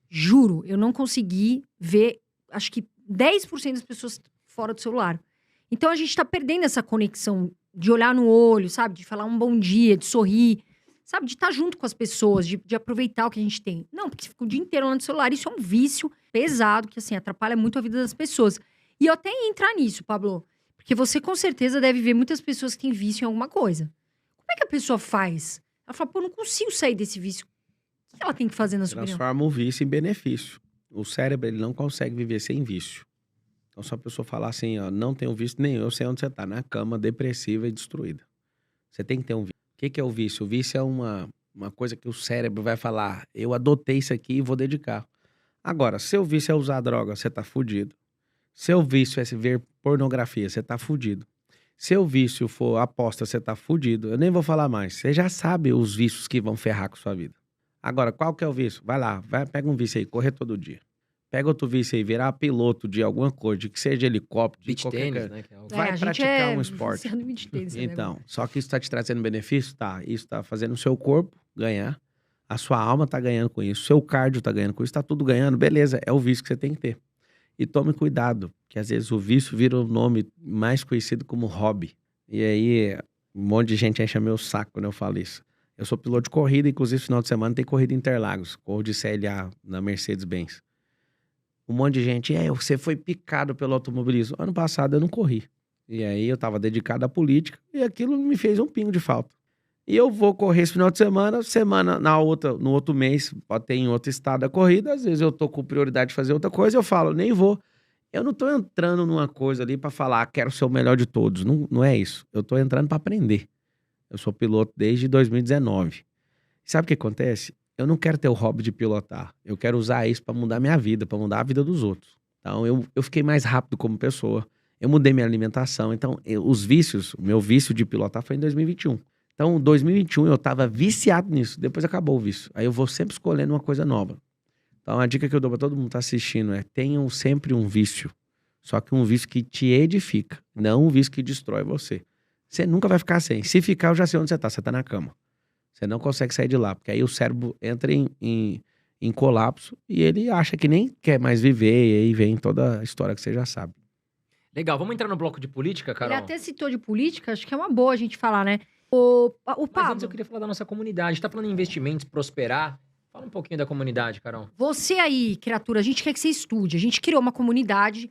Juro, eu não consegui ver, acho que 10% das pessoas fora do celular. Então, a gente tá perdendo essa conexão de olhar no olho, sabe? De falar um bom dia, de sorrir, sabe? De estar junto com as pessoas, de aproveitar o que a gente tem. Não, porque você fica o dia inteiro lá no celular. Isso é um vício pesado, que, assim, atrapalha muito a vida das pessoas. E eu até ia entrar nisso, Pablo. Porque você, com certeza, deve ver muitas pessoas que têm vício em alguma coisa. Como é que a pessoa faz? Ela fala, pô, eu não consigo sair desse vício. O que ela tem que fazer na sua opinião? Transforma o vício em benefício. O cérebro, ele não consegue viver sem vício. Então, se a pessoa falar assim, ó, não tenho vício nenhum, eu sei onde você tá, na cama, depressiva e destruída. Você tem que ter um vício. O que é o vício? O vício é uma coisa que o cérebro vai falar, eu adotei isso aqui e vou dedicar. Agora, seu vício é usar droga, você tá fudido. Seu vício é se ver pornografia, você tá fudido. Seu vício for aposta, você tá fudido. Eu nem vou falar mais. Você já sabe os vícios que vão ferrar com sua vida. Agora, qual que é o vício? Vai lá, pega um vício aí, correr todo dia. Pega outro vício aí, virar piloto de alguma coisa, de que seja helicóptero, de Beach qualquer tênis, coisa. né? Que é algo... Vai praticar um esporte. viciado em beach tennis, Então, só que isso tá te trazendo benefício? Tá. Isso tá fazendo o seu corpo ganhar. A sua alma tá ganhando com isso. O seu cardio tá ganhando com isso. Tá tudo ganhando. Beleza, é o vício que você tem que ter. E tome cuidado, que às vezes o vício vira o nome mais conhecido como hobby. E aí, um monte de gente enche meu saco quando eu falo isso. Eu sou piloto de corrida, inclusive no final de semana tem corrida em Interlagos. Corro de CLA na Mercedes-Benz. Um monte de gente, você foi picado pelo automobilismo. Ano passado eu não corri. E aí eu tava dedicado à política e aquilo me fez um pingo de falta. E eu vou correr esse final de semana no outro mês, pode ter em outro estado a corrida, às vezes eu tô com prioridade de fazer outra coisa, eu falo, nem vou. Eu não tô entrando numa coisa ali pra falar, quero ser o melhor de todos. Não é isso. Eu tô entrando pra aprender. Eu sou piloto desde 2019. Sabe o que acontece? Eu não quero ter o hobby de pilotar. Eu quero usar isso pra mudar minha vida, pra mudar a vida dos outros. Então, eu fiquei mais rápido como pessoa. Eu mudei minha alimentação. Então, o meu vício de pilotar foi em 2021. Então, em 2021, eu tava viciado nisso. Depois acabou o vício. Aí eu vou sempre escolhendo uma coisa nova. Então, a dica que eu dou pra todo mundo que tá assistindo é: tenham sempre um vício. Só que um vício que te edifica, não um vício que destrói você. Você nunca vai ficar sem. Se ficar, eu já sei onde você tá. Você tá na cama. Você não consegue sair de lá, porque aí o cérebro entra em colapso e ele acha que nem quer mais viver, e aí vem toda a história que você já sabe. Legal, vamos entrar no bloco de política, Carol? Ele até citou de política, acho que é uma boa a gente falar, né? O Mas Pablo, antes eu queria falar da nossa comunidade. A gente tá falando em investimentos, prosperar. Fala um pouquinho da comunidade, Carol. você aí, criatura, a gente quer que você estude. A gente criou uma comunidade,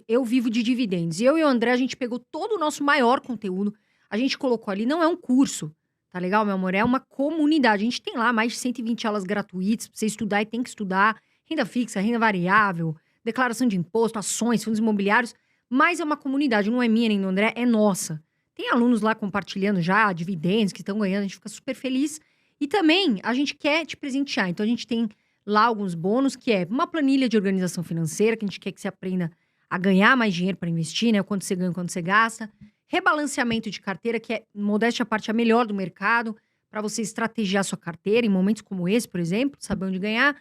Eu Vivo de Dividendos. Eu e o André, a gente pegou todo o nosso maior conteúdo, a gente colocou ali, não é um curso, tá legal, meu amor? É uma comunidade. A gente tem lá mais de 120 aulas gratuitas pra você estudar e tem que estudar. Renda fixa, renda variável, declaração de imposto, ações, fundos imobiliários. Mas é uma comunidade, não é minha nem do André, é nossa. Tem alunos lá compartilhando já dividendos que estão ganhando, a gente fica super feliz. E também a gente quer te presentear. Então a gente tem lá alguns bônus, que é uma planilha de organização financeira, que a gente quer que você aprenda a ganhar mais dinheiro para investir, né? O quanto você ganha, o quanto você gasta. Rebalanceamento de carteira, que é, modéstia à parte, a melhor do mercado, para você estrategiar sua carteira em momentos como esse, por exemplo, saber onde ganhar.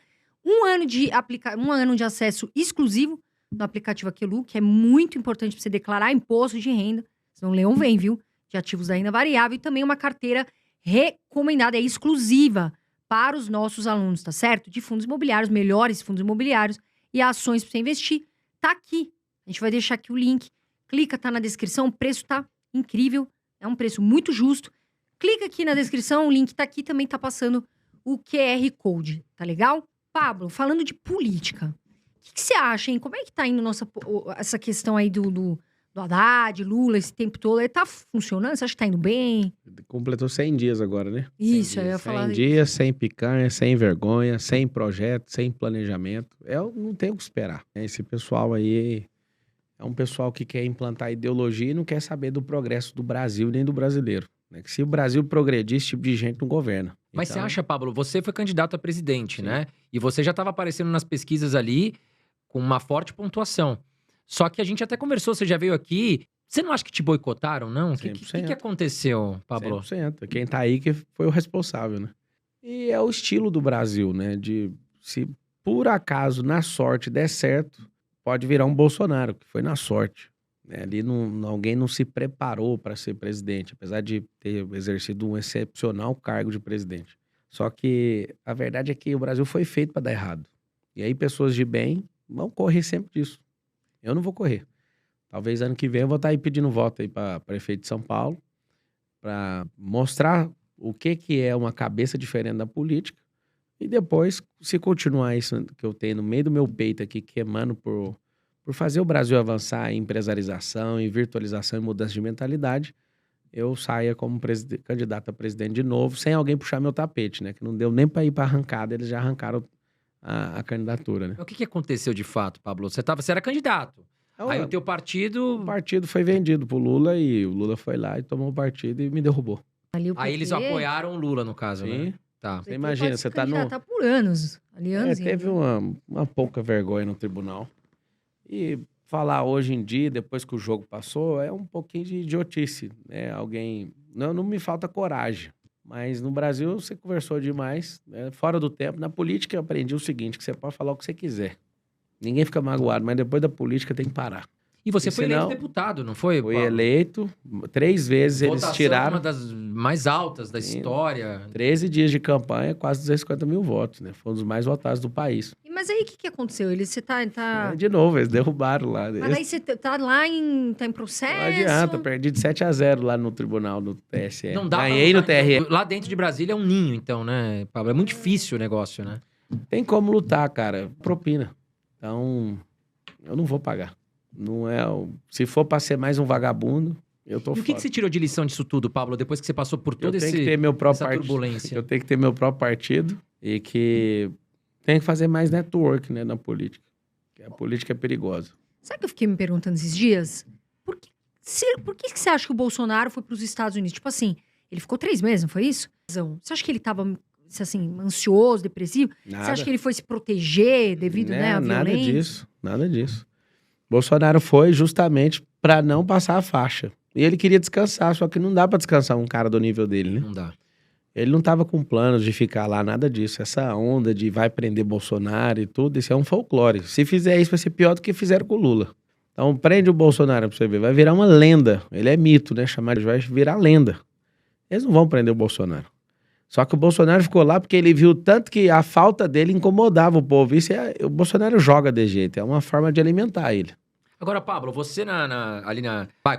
Um ano de acesso exclusivo no aplicativo Aquelu, que é muito importante para você declarar imposto de renda. Senão o leão vem, viu? De ativos da renda variável e também uma carteira recomendada, exclusiva para os nossos alunos, tá certo? De fundos imobiliários, melhores fundos imobiliários e ações para você investir. Tá aqui. A gente vai deixar aqui o link. Clica, tá na descrição. O preço tá incrível. É um preço muito justo. Clica aqui na descrição, o link tá aqui. Também tá passando o QR Code, tá legal? Pablo, falando de política, o que você acha, hein? Como é que tá indo essa questão aí do Haddad, Lula, esse tempo todo? Ele tá funcionando? Você acha que tá indo bem? Completou 100 dias agora, né? Isso, eu ia falar 100 dias, sem picanha, sem vergonha, sem projeto, sem planejamento. Eu não tenho o que esperar. Esse pessoal aí é um pessoal que quer implantar ideologia e não quer saber do progresso do Brasil nem do brasileiro. Que se o Brasil progredir, esse tipo de gente não governa. Mas Então, você acha, Pablo, você foi candidato a presidente, Sim. né? E você já estava aparecendo nas pesquisas ali com uma forte pontuação. Só que a gente até conversou, você já veio aqui. Você não acha que te boicotaram, não? O que 100%. aconteceu, Pablo? 100%. Quem tá aí que foi o responsável, né? E é o estilo do Brasil, né? De se por acaso, na sorte, der certo, pode virar um Bolsonaro, que foi na sorte. Ali alguém não se preparou para ser presidente, apesar de ter exercido um excepcional cargo de presidente. Só que a verdade é que o Brasil foi feito para dar errado. E aí pessoas de bem vão correr sempre disso. Eu não vou correr. Talvez ano que vem eu vou estar aí pedindo voto aí para prefeito de São Paulo, para mostrar o que é uma cabeça diferente da política. E depois, se continuar isso que eu tenho no meio do meu peito aqui, queimando por fazer o Brasil avançar em empresarização, em virtualização e mudança de mentalidade, eu saia como candidato a presidente de novo, sem alguém puxar meu tapete, né? Que não deu nem para ir para arrancada, eles já arrancaram a candidatura, né? O que aconteceu de fato, Pablo? Você era candidato. Aí o teu partido... O partido foi vendido pro Lula e o Lula foi lá e tomou o partido e me derrubou. Aí eles apoiaram o Lula, no caso, Sim. né? Tá. Você imagina, você tá no... Tá por anos. Ali anos teve uma pouca vergonha no tribunal. E falar hoje em dia, depois que o jogo passou, é um pouquinho de idiotice, né? Alguém... Não me falta coragem. Mas no Brasil você conversou demais, né? Fora do tempo. Na política eu aprendi o seguinte, que você pode falar o que você quiser. Ninguém fica magoado, mas depois da política tem que parar. E você foi eleito senão, deputado, não foi, Fui Pablo? eleito, 3 vezes Votação eles tiraram. uma das mais altas da Sim. história. 13 dias de campanha, quase 250 mil votos, né? Foi um dos mais votados do país. Mas aí o que aconteceu? Você tá... De novo, eles derrubaram lá. Mas aí você tá lá tá em processo? Não adianta, perdi de 7-0 lá no tribunal do TSE. Não dá Ganhei no TRE. Lá dentro de Brasília é um ninho, então, né, Pablo? É muito difícil o negócio, né? Tem como lutar, cara. Propina. Então, eu não vou pagar. Não é... Se for pra ser mais um vagabundo, eu tô E o fora. que você tirou de lição disso tudo, Pablo, depois que você passou por Eu toda tenho que ter meu próprio essa partido. turbulência? Eu tenho que ter meu próprio partido e que tem que fazer mais network, né, na política. Porque a política é perigosa. Sabe o que eu fiquei me perguntando esses dias? Por que você acha que o Bolsonaro foi para os Estados Unidos? Tipo assim, ele ficou 3 meses, não foi isso? Você acha que ele tava, assim, ansioso, depressivo? Nada. Você acha que ele foi se proteger devido, né, à Nada violência? disso, nada disso. Bolsonaro foi justamente para não passar a faixa. E ele queria descansar, só que não dá para descansar um cara do nível dele, né? Não dá. Ele não tava com planos de ficar lá, nada disso. Essa onda de vai prender Bolsonaro e tudo, isso é um folclore. Se fizer isso, vai ser pior do que fizeram com o Lula. Então, prende o Bolsonaro pra você ver. Vai virar uma lenda. Ele é mito, né? Vai virar lenda. Eles não vão prender o Bolsonaro. Só que o Bolsonaro ficou lá porque ele viu tanto que a falta dele incomodava o povo. O Bolsonaro joga de jeito. É uma forma de alimentar ele. Agora, Pablo, você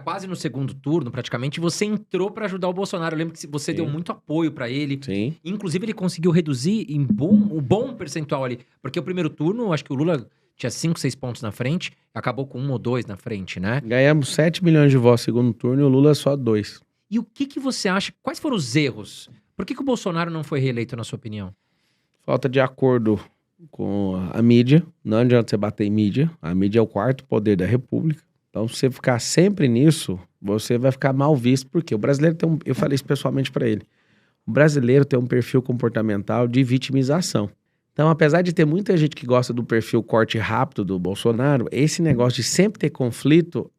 quase no segundo turno, praticamente, você entrou pra ajudar o Bolsonaro. Eu lembro que você Sim. deu muito apoio pra ele. Sim. Inclusive, ele conseguiu reduzir um bom percentual ali. Porque o primeiro turno, acho que o Lula tinha 5, 6 pontos na frente, acabou com 1 ou 2 na frente, né? Ganhamos 7 milhões de votos no segundo turno e o Lula só 2. E o que você acha? Quais foram os erros? Por que o Bolsonaro não foi reeleito, na sua opinião? Falta de acordo com a mídia. Não adianta você bater em mídia. A mídia é o 4º poder da República. Então, se você ficar sempre nisso, você vai ficar mal visto. Porque o brasileiro tem eu falei isso pessoalmente para ele. O brasileiro tem um perfil comportamental de vitimização. Então, apesar de ter muita gente que gosta do perfil corte rápido do Bolsonaro, esse negócio de sempre ter conflito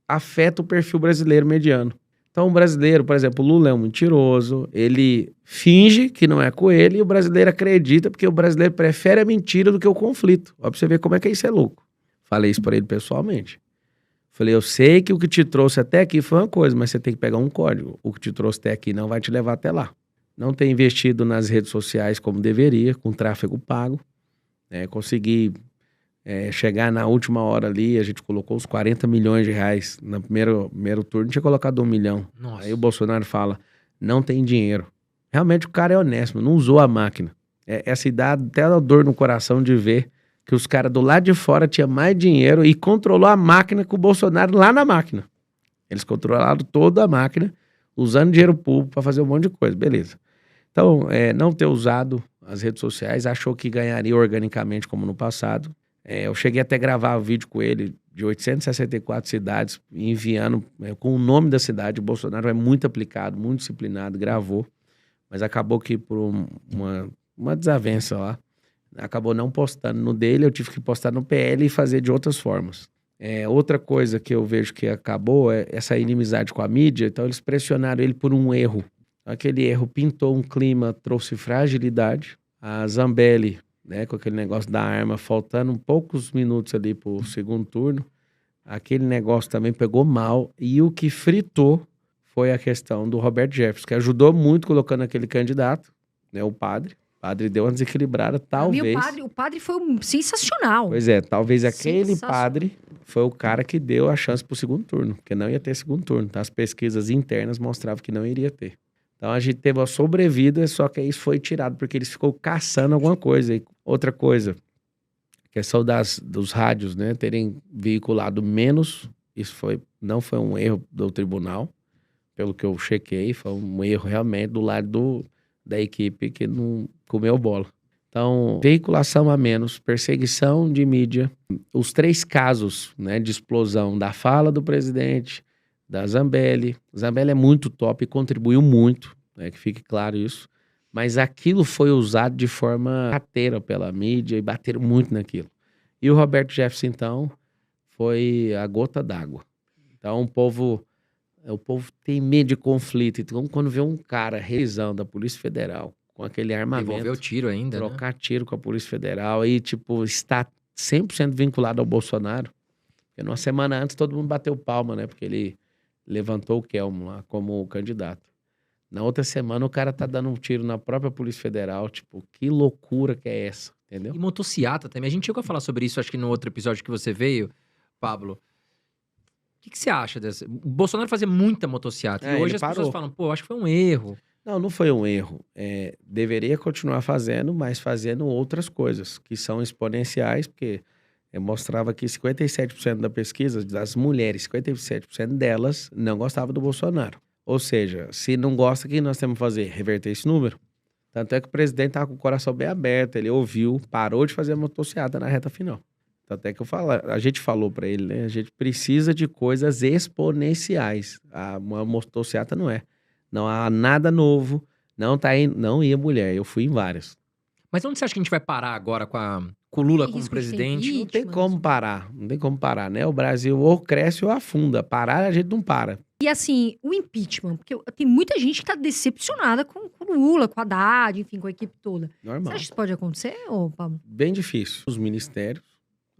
afeta o perfil brasileiro mediano. Então, o brasileiro, por exemplo, o Lula é um mentiroso, ele finge que não é com ele e o brasileiro acredita porque o brasileiro prefere a mentira do que o conflito. Ó, pra você ver como é que isso é louco. Falei isso para ele pessoalmente. Falei, eu sei que o que te trouxe até aqui foi uma coisa, mas você tem que pegar um código. O que te trouxe até aqui não vai te levar até lá. Não tem investido nas redes sociais como deveria, com tráfego pago. Consegui chegar na última hora ali, a gente colocou uns 40 milhões de reais. No primeiro turno, tinha colocado 1 milhão. Nossa. Aí o Bolsonaro fala, não tem dinheiro. Realmente o cara é honesto, não usou a máquina. Essa dá até a dor no coração de ver que os caras do lado de fora tinham mais dinheiro e controlou a máquina com o Bolsonaro lá na máquina. Eles controlaram toda a máquina, usando dinheiro público para fazer um monte de coisa, beleza. Então, não ter usado as redes sociais, achou que ganharia organicamente como no passado. Eu cheguei até a gravar um vídeo com ele de 864 cidades, enviando com o nome da cidade. O Bolsonaro é muito aplicado, muito disciplinado, gravou, mas acabou que por uma desavença lá, acabou não postando no dele, eu tive que postar no PL e fazer de outras formas. Outra coisa que eu vejo que acabou é essa inimizade com a mídia, então eles pressionaram ele por um erro. Aquele erro pintou um clima, trouxe fragilidade. A Zambelli, com aquele negócio da arma, faltando poucos minutos ali pro segundo turno, aquele negócio também pegou mal. E o que fritou foi a questão do Roberto Jefferson, que ajudou muito colocando aquele candidato, o padre. O padre deu uma desequilibrada, talvez. O padre foi sensacional. Pois é, talvez aquele padre foi o cara que deu a chance pro segundo turno, porque não ia ter segundo turno. Tá? As pesquisas internas mostravam que não iria ter. Então a gente teve uma sobrevida, só que isso foi tirado, porque eles ficou caçando alguma coisa. E outra coisa, questão dos rádios, terem veiculado menos, isso não foi um erro do tribunal, pelo que eu chequei, foi um erro realmente do lado da equipe que não comeu bola. Então, veiculação a menos, perseguição de mídia, os 3 casos de explosão da fala do presidente, da Zambelli. Zambelli é muito top e contribuiu muito, que fique claro isso. Mas aquilo foi usado de forma rateira pela mídia e bateram muito naquilo. E o Roberto Jefferson, então, foi a gota d'água. Então, o povo tem medo de conflito. Então, quando vê um cara revisão da Polícia Federal com aquele armamento... Devolveu o tiro ainda, trocar tiro com a Polícia Federal e, está 100% vinculado ao Bolsonaro. Porque numa semana antes todo mundo bateu palma, porque ele levantou o Kelmo lá como candidato. Na outra semana o cara tá dando um tiro na própria Polícia Federal, que loucura que é essa, entendeu? E motociata também. A gente chegou a falar sobre isso, acho que no outro episódio que você veio, Pablo. O que você acha dessa? O Bolsonaro fazia muita motociata. E hoje as pessoas falam, acho que foi um erro. Não foi um erro. Deveria continuar fazendo, mas fazendo outras coisas, que são exponenciais, porque mostrava que 57% da pesquisa das mulheres, 57% delas não gostavam do Bolsonaro. Ou seja, se não gosta, o que nós temos que fazer? Reverter esse número. Tanto é que o presidente estava com o coração bem aberto, ele ouviu, parou de fazer a motociata na reta final. Tanto é que a gente falou para ele, a gente precisa de coisas exponenciais. Uma motociata não é. Não há nada novo, não ia mulher, eu fui em várias. Mas onde você acha que a gente vai parar agora com o Lula como presidente? Não tem como parar, O Brasil ou cresce ou afunda. Parar, a gente não para. E assim, o impeachment, porque tem muita gente que tá decepcionada com o Lula, com a Haddad, enfim, com a equipe toda. Normal. Você acha que isso pode acontecer, Pablo? Bem difícil. Os ministérios,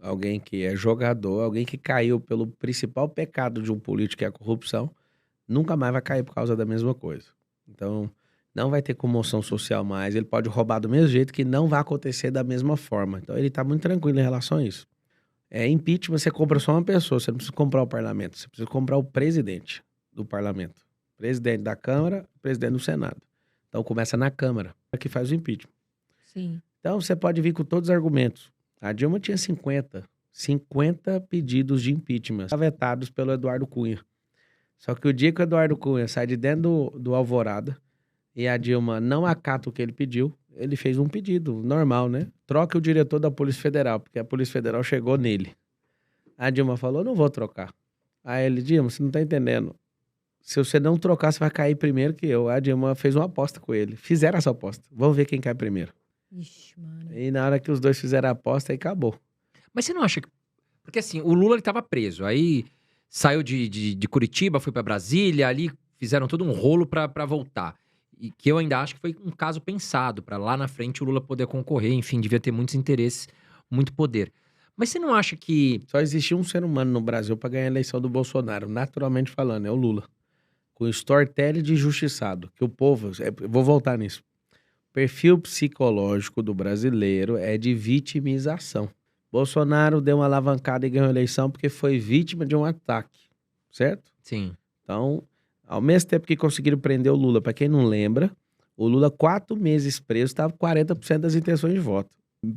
alguém que é jogador, alguém que caiu pelo principal pecado de um político, que é a corrupção, nunca mais vai cair por causa da mesma coisa. Então, não vai ter comoção social mais, ele pode roubar do mesmo jeito, que não vai acontecer da mesma forma. Então, ele tá muito tranquilo em relação a isso. Impeachment, você compra só uma pessoa, você não precisa comprar o parlamento, você precisa comprar o presidente do parlamento. Presidente da Câmara, presidente do Senado. Então, começa na Câmara, que faz o impeachment. Sim. Então, você pode vir com todos os argumentos. A Dilma tinha 50 pedidos de impeachment vetados pelo Eduardo Cunha. Só que o dia que o Eduardo Cunha sai de dentro do Alvorada e a Dilma não acata o que ele pediu, ele fez um pedido normal, Troque o diretor da Polícia Federal, porque a Polícia Federal chegou nele. A Dilma falou, não vou trocar. Aí ele, Dilma, você não tá entendendo. Se você não trocar, você vai cair primeiro que eu. A Dilma fez uma aposta com ele. Fizeram essa aposta. Vamos ver quem cai primeiro. Ixi, mano. E na hora que os dois fizeram a aposta, aí acabou. Mas você não acha que... Porque assim, o Lula ele tava preso. Aí saiu de Curitiba, foi pra Brasília, ali fizeram todo um rolo pra voltar. E que eu ainda acho que foi um caso pensado, pra lá na frente o Lula poder concorrer. Enfim, devia ter muitos interesses, muito poder. Mas você não acha que... Só existia um ser humano no Brasil para ganhar a eleição do Bolsonaro, naturalmente falando, é o Lula. Com storytelling de injustiçado, que o povo... eu vou voltar nisso. O perfil psicológico do brasileiro é de vitimização. Bolsonaro deu uma alavancada e ganhou a eleição porque foi vítima de um ataque, certo? Sim. Então, ao mesmo tempo que conseguiram prender o Lula, para quem não lembra, o Lula, 4 meses preso, estava com 40% das intenções de voto.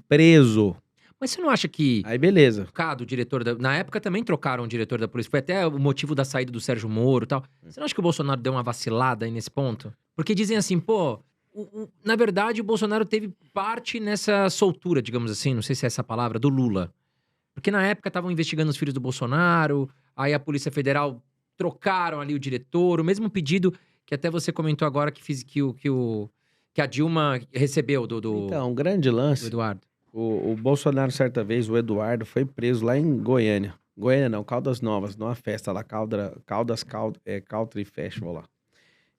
Preso. Mas você não acha que... Aí, beleza. trocado o diretor da... Na época também trocaram o diretor da polícia. Foi até o motivo da saída do Sérgio Moro e tal. Você não acha que o Bolsonaro deu uma vacilada aí nesse ponto? Porque dizem assim, pô... na verdade, o Bolsonaro teve parte nessa soltura, digamos assim, não sei se é essa a palavra, do Lula. Porque na época estavam investigando os filhos do Bolsonaro, aí a Polícia Federal trocaram ali o diretor, o mesmo pedido que até você comentou agora que a Dilma recebeu do Então, um grande lance. Eduardo. O Bolsonaro, certa vez, o Eduardo, foi preso lá em Goiânia. Goiânia não, Caldas Novas, numa festa lá, Country Festival lá.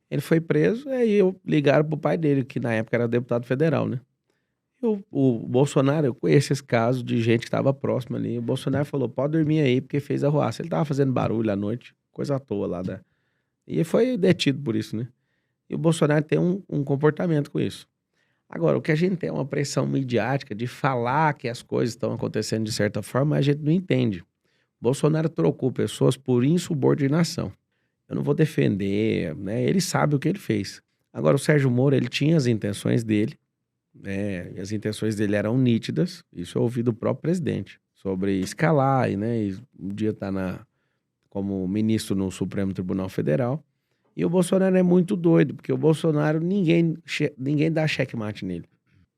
Ele foi preso, aí ligaram pro pai dele, que na época era deputado federal, né? O Bolsonaro, eu conheço esse caso de gente que estava próxima ali. O Bolsonaro falou, pode dormir aí, porque fez arruaça. Ele tava fazendo barulho à noite, coisa à toa lá. E foi detido por isso, né? E o Bolsonaro tem um comportamento com isso. Agora, o que a gente tem é uma pressão midiática de falar que as coisas estão acontecendo de certa forma, a gente não entende. Bolsonaro trocou pessoas por insubordinação. Eu não vou defender, né? Ele sabe o que ele fez. Agora, o Sérgio Moro, ele tinha as intenções dele, né? E as intenções dele eram nítidas. Isso eu ouvi do próprio presidente. Sobre escalar, né? E um dia tá como ministro no Supremo Tribunal Federal. E o Bolsonaro é muito doido, porque o Bolsonaro, ninguém dá checkmate nele.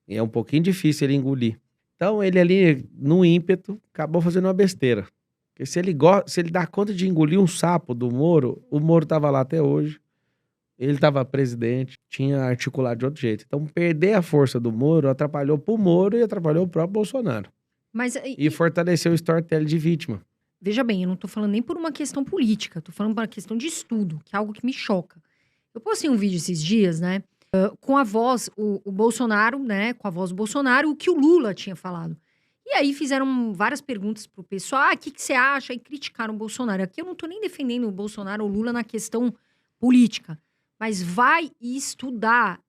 E é um pouquinho difícil ele engolir. Então, ele ali, no ímpeto, acabou fazendo uma besteira. Porque se ele dá conta de engolir um sapo do Moro, o Moro estava lá até hoje, ele estava presidente, tinha articulado de outro jeito. Então, perder a força do Moro atrapalhou pro Moro e atrapalhou o próprio Bolsonaro. E fortaleceu o storytelling de vítima. Veja bem, eu não tô falando nem por uma questão política, tô falando por uma questão de estudo, que é algo que me choca. Eu postei um vídeo esses dias, né, com a voz, o Bolsonaro, né, com a voz do Bolsonaro, o que o Lula tinha falado. E aí fizeram várias perguntas pro pessoal, o que você acha? E criticaram o Bolsonaro. Aqui eu não tô nem defendendo o Bolsonaro ou o Lula na questão política, mas vai estudar.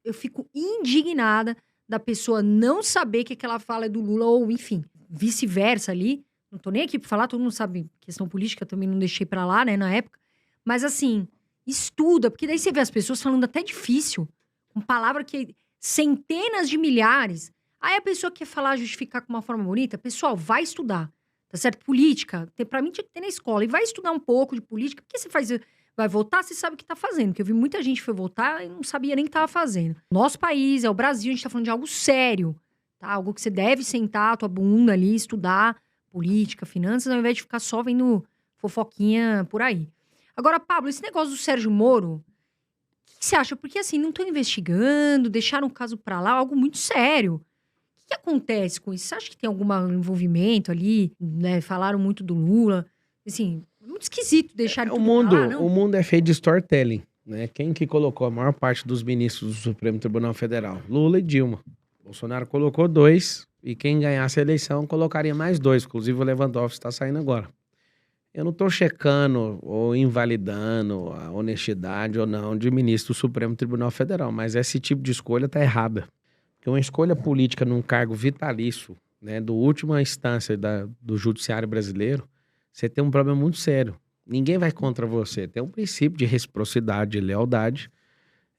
Eu fico indignada da pessoa não saber que aquela fala é do Lula, ou enfim, vice-versa ali. Não tô nem aqui pra falar, todo mundo sabe questão política, também não deixei pra lá, né, na época. Mas assim, estuda, porque daí você vê as pessoas falando até difícil, com palavra que centenas de milhares. Aí a pessoa quer falar, justificar com uma forma bonita. Pessoal, vai estudar, tá certo? Política, pra mim tinha que ter na escola. E vai estudar um pouco de política, porque você vai votar, você sabe o que tá fazendo. Porque eu vi muita gente que foi votar e não sabia nem o que tava fazendo. Nosso país, é o Brasil, a gente tá falando de algo sério, tá? Algo que você deve sentar a tua bunda ali, estudar política, finanças, ao invés de ficar só vendo fofoquinha por aí. Agora, Pablo, esse negócio do Sérgio Moro, o que você acha? Porque assim, não estão investigando, deixaram o caso pra lá, algo muito sério. O que acontece com isso? Você acha que tem algum envolvimento ali, né? Falaram muito do Lula. Assim, muito esquisito deixar o mundo é feito de storytelling, né? Quem que colocou a maior parte dos ministros do Supremo Tribunal Federal? Lula e Dilma. Bolsonaro colocou 2 e quem ganhasse a eleição colocaria mais 2. Inclusive o Lewandowski está saindo agora. Eu não estou checando ou invalidando a honestidade ou não de ministro do Supremo Tribunal Federal, mas esse tipo de escolha está errada. Porque uma escolha política num cargo vitalício, né, do última instância do judiciário brasileiro, você tem um problema muito sério. Ninguém vai contra você. Tem um princípio de reciprocidade, de lealdade,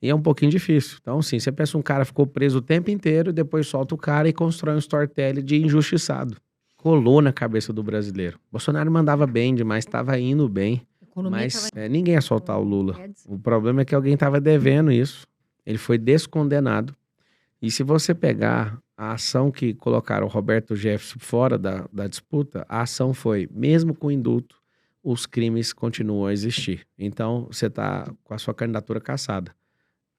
e é um pouquinho difícil. Então, assim, você pensa um cara ficou preso o tempo inteiro, depois solta o cara e constrói um storytelling de injustiçado. Colou na cabeça do brasileiro. Bolsonaro mandava bem demais, estava indo bem, mas ninguém ia soltar o Lula. O problema é que alguém estava devendo isso. Ele foi descondenado. E se você pegar a ação que colocaram o Roberto Jefferson fora da disputa, a ação foi, mesmo com indulto, os crimes continuam a existir. Então, você está com a sua candidatura cassada.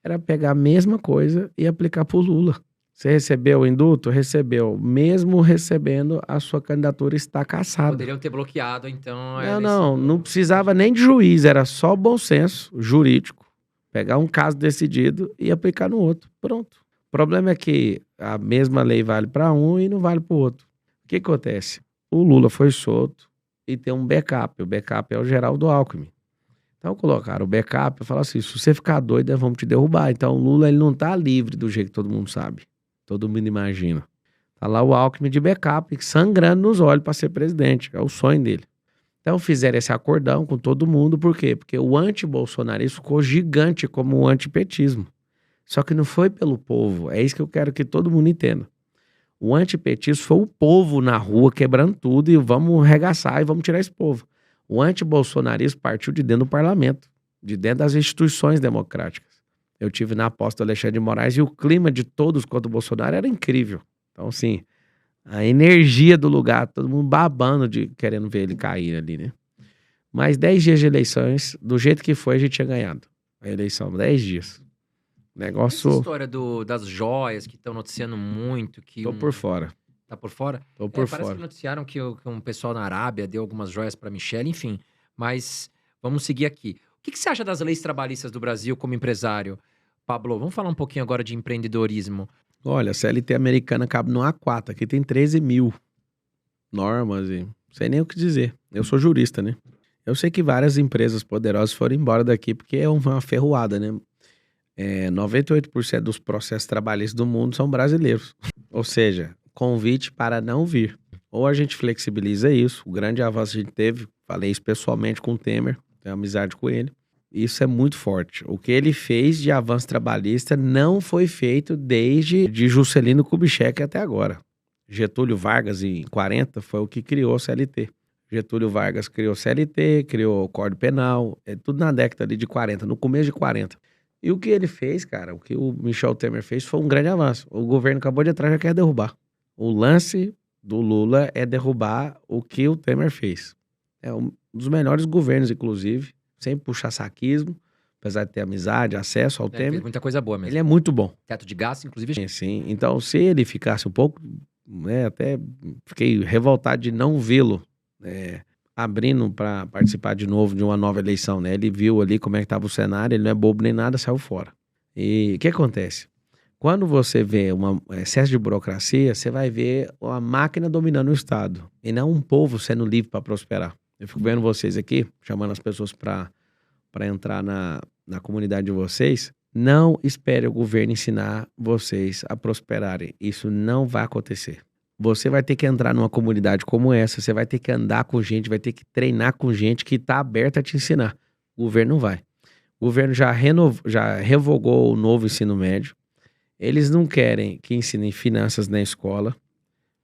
Era pegar a mesma coisa e aplicar para o Lula. Você recebeu o indulto? Recebeu. Mesmo recebendo, a sua candidatura está cassada. Poderiam ter bloqueado, então... Não precisava nem de juiz, era só bom senso jurídico. Pegar um caso decidido e aplicar no outro. Pronto. O problema é que a mesma lei vale para um e não vale para o outro. que acontece? O Lula foi solto e tem um backup. O backup é o Geraldo Alckmin. Então colocaram o backup e falaram assim, se você ficar doido, nós vamos te derrubar. Então o Lula ele não tá livre do jeito que todo mundo sabe. Todo mundo imagina. Tá lá o Alckmin de backup, sangrando nos olhos para ser presidente. É o sonho dele. Então fizeram esse acordão com todo mundo. Por quê? Porque o anti-bolsonarismo ficou gigante como o antipetismo. Só que não foi pelo povo. É isso que eu quero que todo mundo entenda. O antipetismo foi o povo na rua quebrando tudo e vamos arregaçar e vamos tirar esse povo. O antibolsonarismo partiu de dentro do parlamento, de dentro das instituições democráticas. Eu tive na posse do Alexandre de Moraes e o clima de todos contra o Bolsonaro era incrível. Então, assim, a energia do lugar, todo mundo babando de querendo ver ele cair ali, né? Mas 10 dias de eleições, do jeito que foi, a gente tinha ganhado a eleição, 10 dias. Negócio... Essa história das joias que estão noticiando muito, que Tô por fora. Tá por fora? Tô por Parece fora. que noticiaram que um pessoal na Arábia deu algumas joias pra Michelle, enfim. Mas vamos seguir aqui. O que você acha das leis trabalhistas do Brasil como empresário? Pablo, vamos falar um pouquinho agora de empreendedorismo. Olha, a CLT americana cabe no A4, aqui tem 13 mil normas e não sei nem o que dizer. Eu sou jurista, né? Eu sei que várias empresas poderosas foram embora daqui porque é uma ferroada, né? 98% dos processos trabalhistas do mundo são brasileiros. Ou seja, convite para não vir. Ou a gente flexibiliza isso, o grande avanço que a gente teve, falei isso pessoalmente com o Temer, tenho amizade com ele, isso é muito forte. O que ele fez de avanço trabalhista não foi feito desde de Juscelino Kubitschek até agora. Getúlio Vargas, em 40, foi o que criou o CLT. Getúlio Vargas criou o CLT, criou o Código Penal, tudo na década ali de 40, no começo de 40. E o que ele fez, cara, o que o Michel Temer fez foi um grande avanço. O governo acabou de entrar e já quer derrubar. O lance do Lula é derrubar o que o Temer fez. É um dos melhores governos, inclusive, sem puxar saquismo, apesar de ter amizade, acesso ao Temer. Fez muita coisa boa mesmo. Ele é muito bom. Teto de gasto, inclusive. Sim. Então, se ele ficasse um pouco, né, até fiquei revoltado de não vê-lo abrindo para participar de novo de uma nova eleição, né? Ele viu ali como é que estava o cenário, ele não é bobo nem nada, saiu fora. E o que acontece? Quando você vê um excesso de burocracia, você vai ver uma máquina dominando o Estado e não um povo sendo livre para prosperar. Eu fico vendo vocês aqui, chamando as pessoas para entrar na comunidade de vocês. Não espere o governo ensinar vocês a prosperarem. Isso não vai acontecer. Você vai ter que entrar numa comunidade como essa, você vai ter que andar com gente, vai ter que treinar com gente que está aberta a te ensinar. O governo não vai. O governo já revogou o novo ensino médio. Eles não querem que ensinem finanças na escola.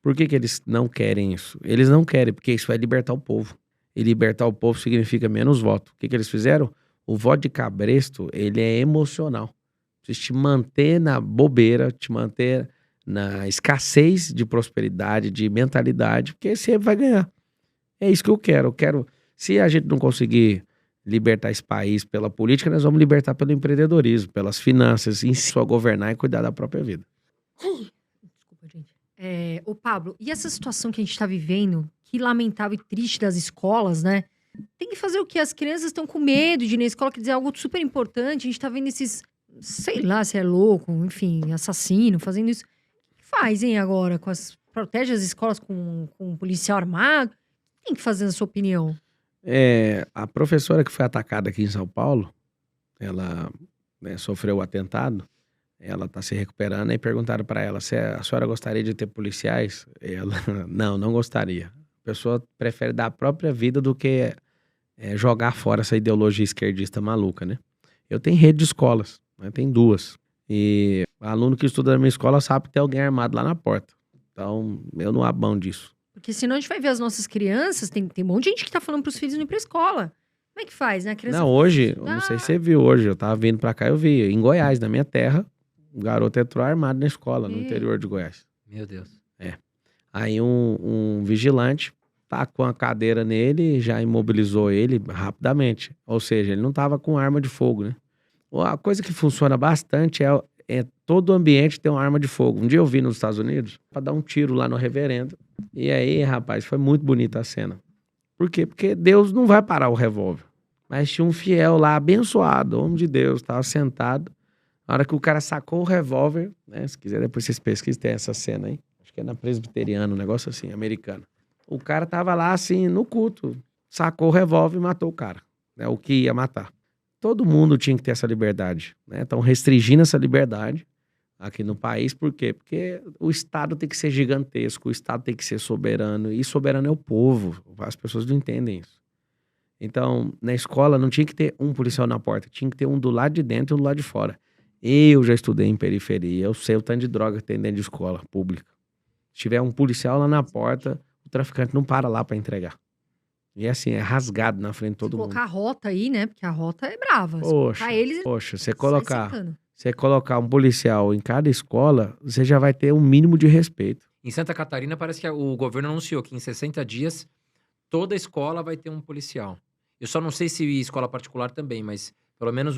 Por que eles não querem isso? Eles não querem, porque isso vai libertar o povo. E libertar o povo significa menos voto. O que eles fizeram? O voto de cabresto, ele é emocional. Precisa te manter na bobeira, te manter na escassez de prosperidade, de mentalidade, porque sempre vai ganhar. É isso que eu quero. Se a gente não conseguir libertar esse país pela política, nós vamos libertar pelo empreendedorismo, pelas finanças, ensinar a governar e cuidar da própria vida. Desculpa, gente. Ô Pablo, e essa situação que a gente está vivendo, que lamentável e triste das escolas, né? Tem que fazer o quê? As crianças estão com medo de ir na escola, quer dizer, algo super importante. A gente tá vendo esses, sei lá se é louco, enfim, assassino, fazendo isso. O que faz, hein, agora? Protege as escolas com um policial armado? O que tem que fazer, na sua opinião? A professora que foi atacada aqui em São Paulo, ela sofreu o atentado, ela está se recuperando, e perguntaram para ela se a senhora gostaria de ter policiais. Ela, não gostaria. A pessoa prefere dar a própria vida do que jogar fora essa ideologia esquerdista maluca, né? Eu tenho rede de escolas, né? Tem 2. E o aluno que estuda na minha escola sabe que tem alguém armado lá na porta. Então, eu não abro mão disso. Porque senão a gente vai ver as nossas crianças, tem um monte de gente que tá falando pros filhos não ir pra escola. Como é que faz, né? A criança Não, hoje, eu não sei se você viu hoje, eu tava vindo pra cá, eu vi, em Goiás, na minha terra, um garoto entrou armado na escola, no interior de Goiás. Meu Deus. Aí um vigilante tacou uma cadeira nele e já imobilizou ele rapidamente. Ou seja, ele não tava com arma de fogo, né? A coisa que funciona bastante é todo ambiente ter uma arma de fogo. Um dia eu vi nos Estados Unidos pra dar um tiro lá no reverendo. E aí, rapaz, foi muito bonita a cena. Por quê? Porque Deus não vai parar o revólver. Mas tinha um fiel lá, abençoado, homem de Deus, tava sentado. Na hora que o cara sacou o revólver, né? Se quiser depois vocês pesquisem, tem essa cena aí. Acho que é na Presbiteriana, um negócio assim, americano. O cara tava lá, assim, no culto, sacou o revólver e matou o cara, né? O que ia matar. Todo mundo tinha que ter essa liberdade, né? Estão restringindo essa liberdade aqui no país, por quê? Porque o Estado tem que ser gigantesco, o Estado tem que ser soberano, e soberano é o povo, as pessoas não entendem isso. Então, na escola não tinha que ter um policial na porta, tinha que ter um do lado de dentro e um do lado de fora. Eu já estudei em periferia, eu sei o tanto de droga que tem dentro de escola pública. Se tiver um policial lá na porta, o traficante não para lá pra entregar. E assim, é rasgado na frente de todo Se mundo. colocar a rota aí, né? Porque a rota é brava. Se Poxa, colocar eles, poxa, sai sentando. você colocar um policial em cada escola, você já vai ter um mínimo de respeito. Em Santa Catarina, parece que o governo anunciou que em 60 dias toda escola vai ter um policial. Eu só não sei se escola particular também, mas pelo menos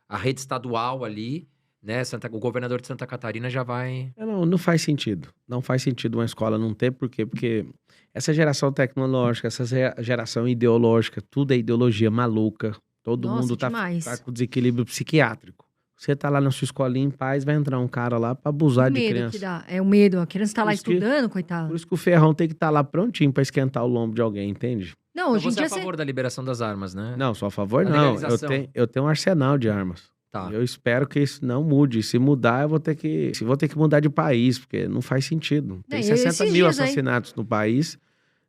a rede estadual ali, né? O governador de Santa Catarina já vai. Não faz sentido. Não faz sentido uma escola não ter, por quê? Porque essa geração tecnológica, essa geração ideológica, tudo é ideologia maluca. Todo Nossa, mundo tá demais. com desequilíbrio psiquiátrico. Você tá lá na sua escolinha em paz, vai entrar um cara lá pra abusar O de medo criança. que dá. É o medo. A criança tá Por lá isso que- estudando, Por coitada. isso que o ferrão tem que estar lá prontinho pra esquentar o lombo de alguém, entende? Não, Então hoje em você é dia a favor da liberação das armas, né? Não, sou a favor, A não. legalização. Eu tenho um arsenal de armas. Tá. Eu espero que isso não mude. Se mudar, eu vou ter que mudar de país, porque não faz sentido. Tem É, 60 esses mil dias aí. assassinatos no país,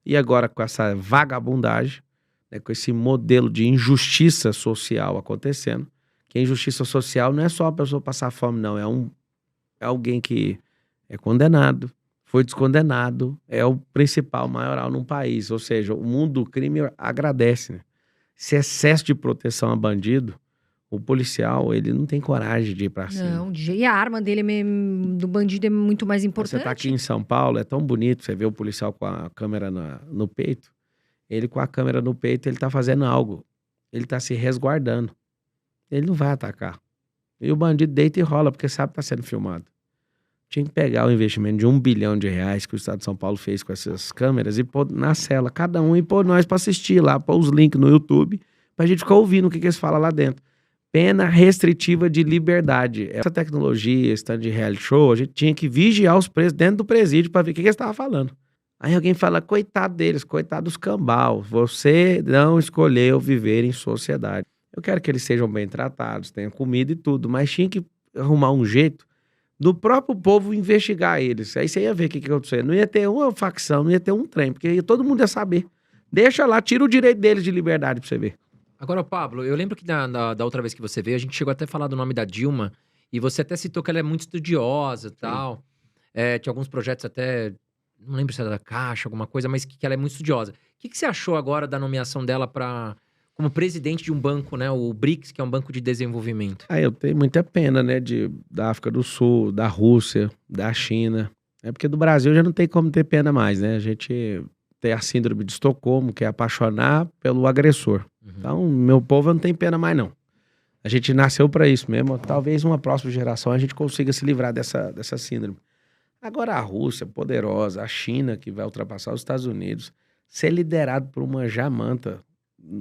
e agora com essa vagabundagem, né, com esse modelo de injustiça social acontecendo, que a injustiça social não é só a pessoa passar fome, não. É alguém que é condenado, foi descondenado, é o principal maioral num país. Ou seja, o mundo do crime agradece, né? Esse excesso de proteção a bandido, o policial, ele não tem coragem de ir pra cima. Não, e a arma dele do bandido é muito mais Você importante. tá aqui em São Paulo, é tão bonito, você vê o policial com a câmera no peito. Ele com a câmera no peito, ele tá fazendo algo. Ele tá se resguardando. Ele não vai atacar. E o bandido deita e rola, porque sabe que tá sendo filmado. Tinha que pegar o investimento de R$1 bilhão que o Estado de São Paulo fez com essas câmeras e pôr na cela, cada um, e pôr nós pra assistir lá, pôr os links no YouTube, pra gente ficar ouvindo o que eles falam lá dentro. Pena restritiva de liberdade. Essa tecnologia, esse tanto de reality show, a gente tinha que vigiar os presos dentro do presídio pra ver o que eles estavam falando. Aí alguém fala, coitado deles, coitado dos cambal, você não escolheu viver em sociedade. Eu quero que eles sejam bem tratados, tenham comida e tudo, mas tinha que arrumar um jeito do próprio povo investigar eles. Aí você ia ver o que aconteceu. Não ia ter uma facção, não ia ter um trem, porque todo mundo ia saber. Deixa lá, tira o direito deles de liberdade pra você ver. Agora, Pablo, eu lembro que da outra vez que você veio, a gente chegou até a falar do nome da Dilma, e você até citou que ela é muito estudiosa e tal. Tinha alguns projetos até, não lembro se era da Caixa, alguma coisa, mas que ela é muito estudiosa. O que você achou agora da nomeação dela como presidente de um banco, né? O BRICS, que é um banco de desenvolvimento. Eu tenho muita pena, né, da África do Sul, da Rússia, da China. É porque do Brasil já não tem como ter pena mais, né? A gente tem a síndrome de Estocolmo, que é apaixonar pelo agressor. Então, meu povo não tem pena mais, não. A gente nasceu para isso mesmo. Talvez uma próxima geração a gente consiga se livrar dessa síndrome. Agora a Rússia, poderosa, a China, que vai ultrapassar os Estados Unidos, ser liderado por uma jamanta.